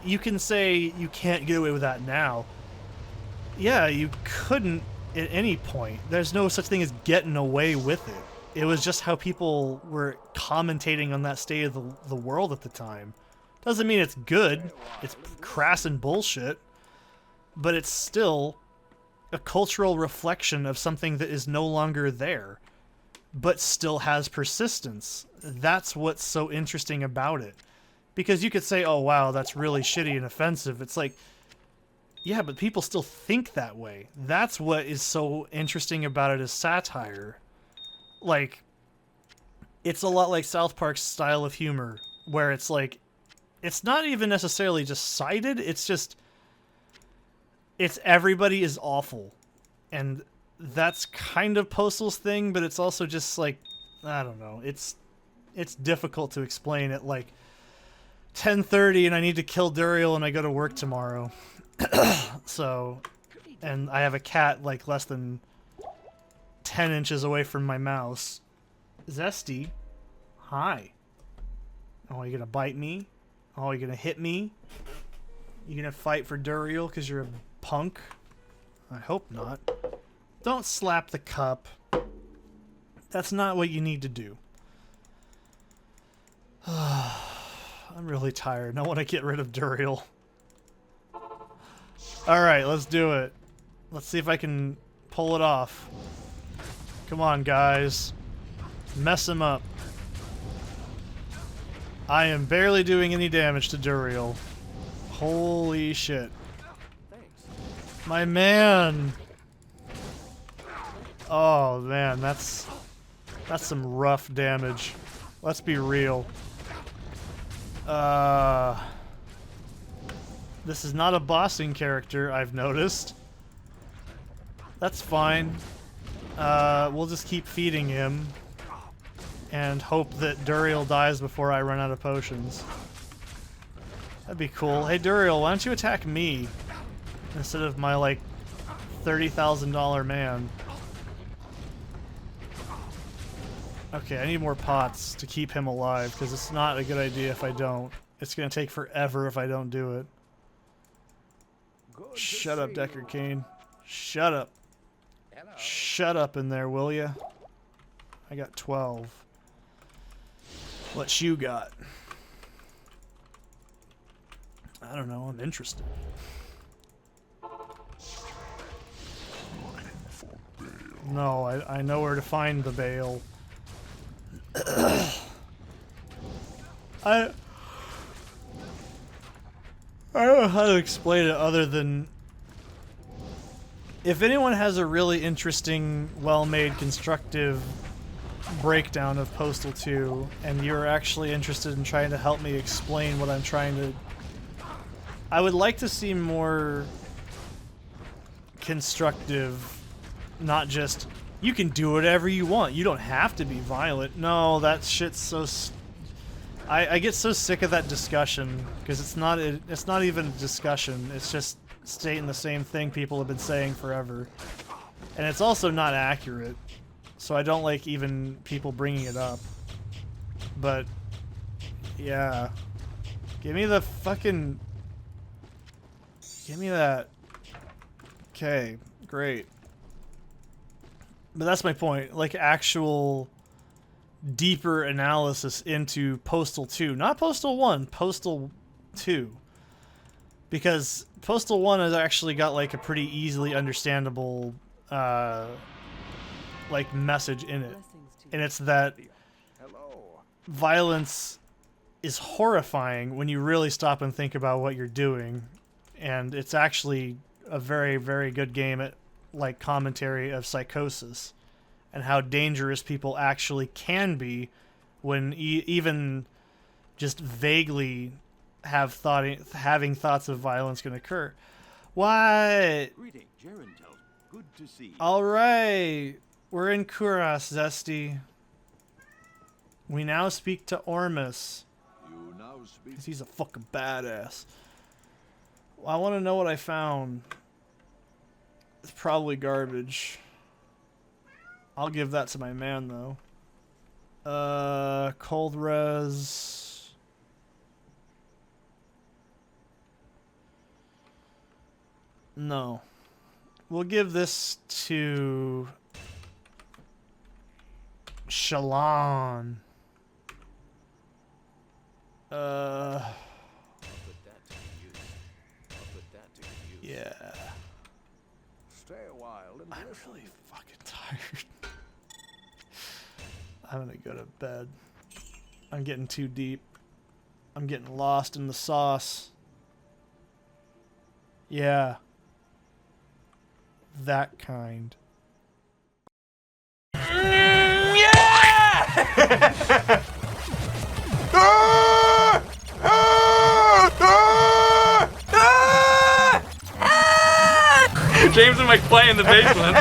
you can say you can't get away with that now. Yeah, you couldn't at any point. There's no such thing as getting away with it. It was just how people were commentating on that state of the world at the time. Doesn't mean it's good. It's crass and bullshit. But it's still a cultural reflection of something that is no longer there, but still has persistence. That's what's so interesting about it. Because you could say, oh wow, that's really shitty and offensive. It's like, yeah, but people still think that way. That's what is so interesting about it as satire. Like, it's a lot like South Park's style of humor, where it's like, it's not even necessarily just sided, it's just, it's everybody is awful. And that's kind of Postal's thing, but it's also just like, I don't know, it's difficult to explain at like 10:30 and I need to kill Duriel and I go to work tomorrow. So, and I have a cat like less than 10 inches away from my mouse. Zesty, hi. Oh, are you gonna bite me? Oh, you gonna hit me? You gonna fight for Duriel because you're a punk? I hope not. Don't slap the cup. That's not what you need to do. I'm really tired. I want to get rid of Duriel. Alright, let's do it. Let's see if I can pull it off. Come on, guys. Mess him up. I am barely doing any damage to Duriel. Holy shit. My man! Oh man, that's some rough damage. Let's be real. This is not a bossing character, I've noticed. That's fine. We'll just keep feeding him and hope that Duriel dies before I run out of potions. That'd be cool. Hey Duriel, why don't you attack me instead of my like $30,000 man? Okay, I need more pots to keep him alive, because it's not a good idea if I don't. It's gonna take forever if I don't do it. Shut up, Deckard Cain. Shut up. Hello. Shut up in there, will ya? I got 12. What you got? I don't know, I'm interested. No, I know where to find the bale. I don't know how to explain it other than if anyone has a really interesting, well-made, constructive breakdown of Postal 2 and you're actually interested in trying to help me explain what I'm trying to... I would like to see more constructive, not just, you can do whatever you want, you don't have to be violent. No, that shit's so... I get so sick of that discussion, because it's not even a discussion, it's just stating the same thing people have been saying forever. And it's also not accurate, so I don't like even people bringing it up. But, yeah. Give me the fucking... Give me that. Okay, great. But that's my point, like actual deeper analysis into Postal 2. Not Postal 1, Postal 2. Because Postal 1 has actually got like a pretty easily understandable like message in it. And it's that violence is horrifying when you really stop and think about what you're doing. And it's actually a very, very good game at like commentary of psychosis and how dangerous people actually can be when even just vaguely having thoughts of violence can occur. What? Good to see you. All right, we're in Kuras, Zesty. We now speak to Ormus. You now speak. Because he's a fucking badass. Well, I want to know what I found. It's probably garbage. I'll give that to my man, though. Cold res. No. We'll give this to Shalon. Yeah. Stay a while and I'm listen. really fucking tired. I'm gonna go to bed. I'm getting too deep. I'm getting lost in the sauce. Yeah. That kind. James and McPlay in the basement.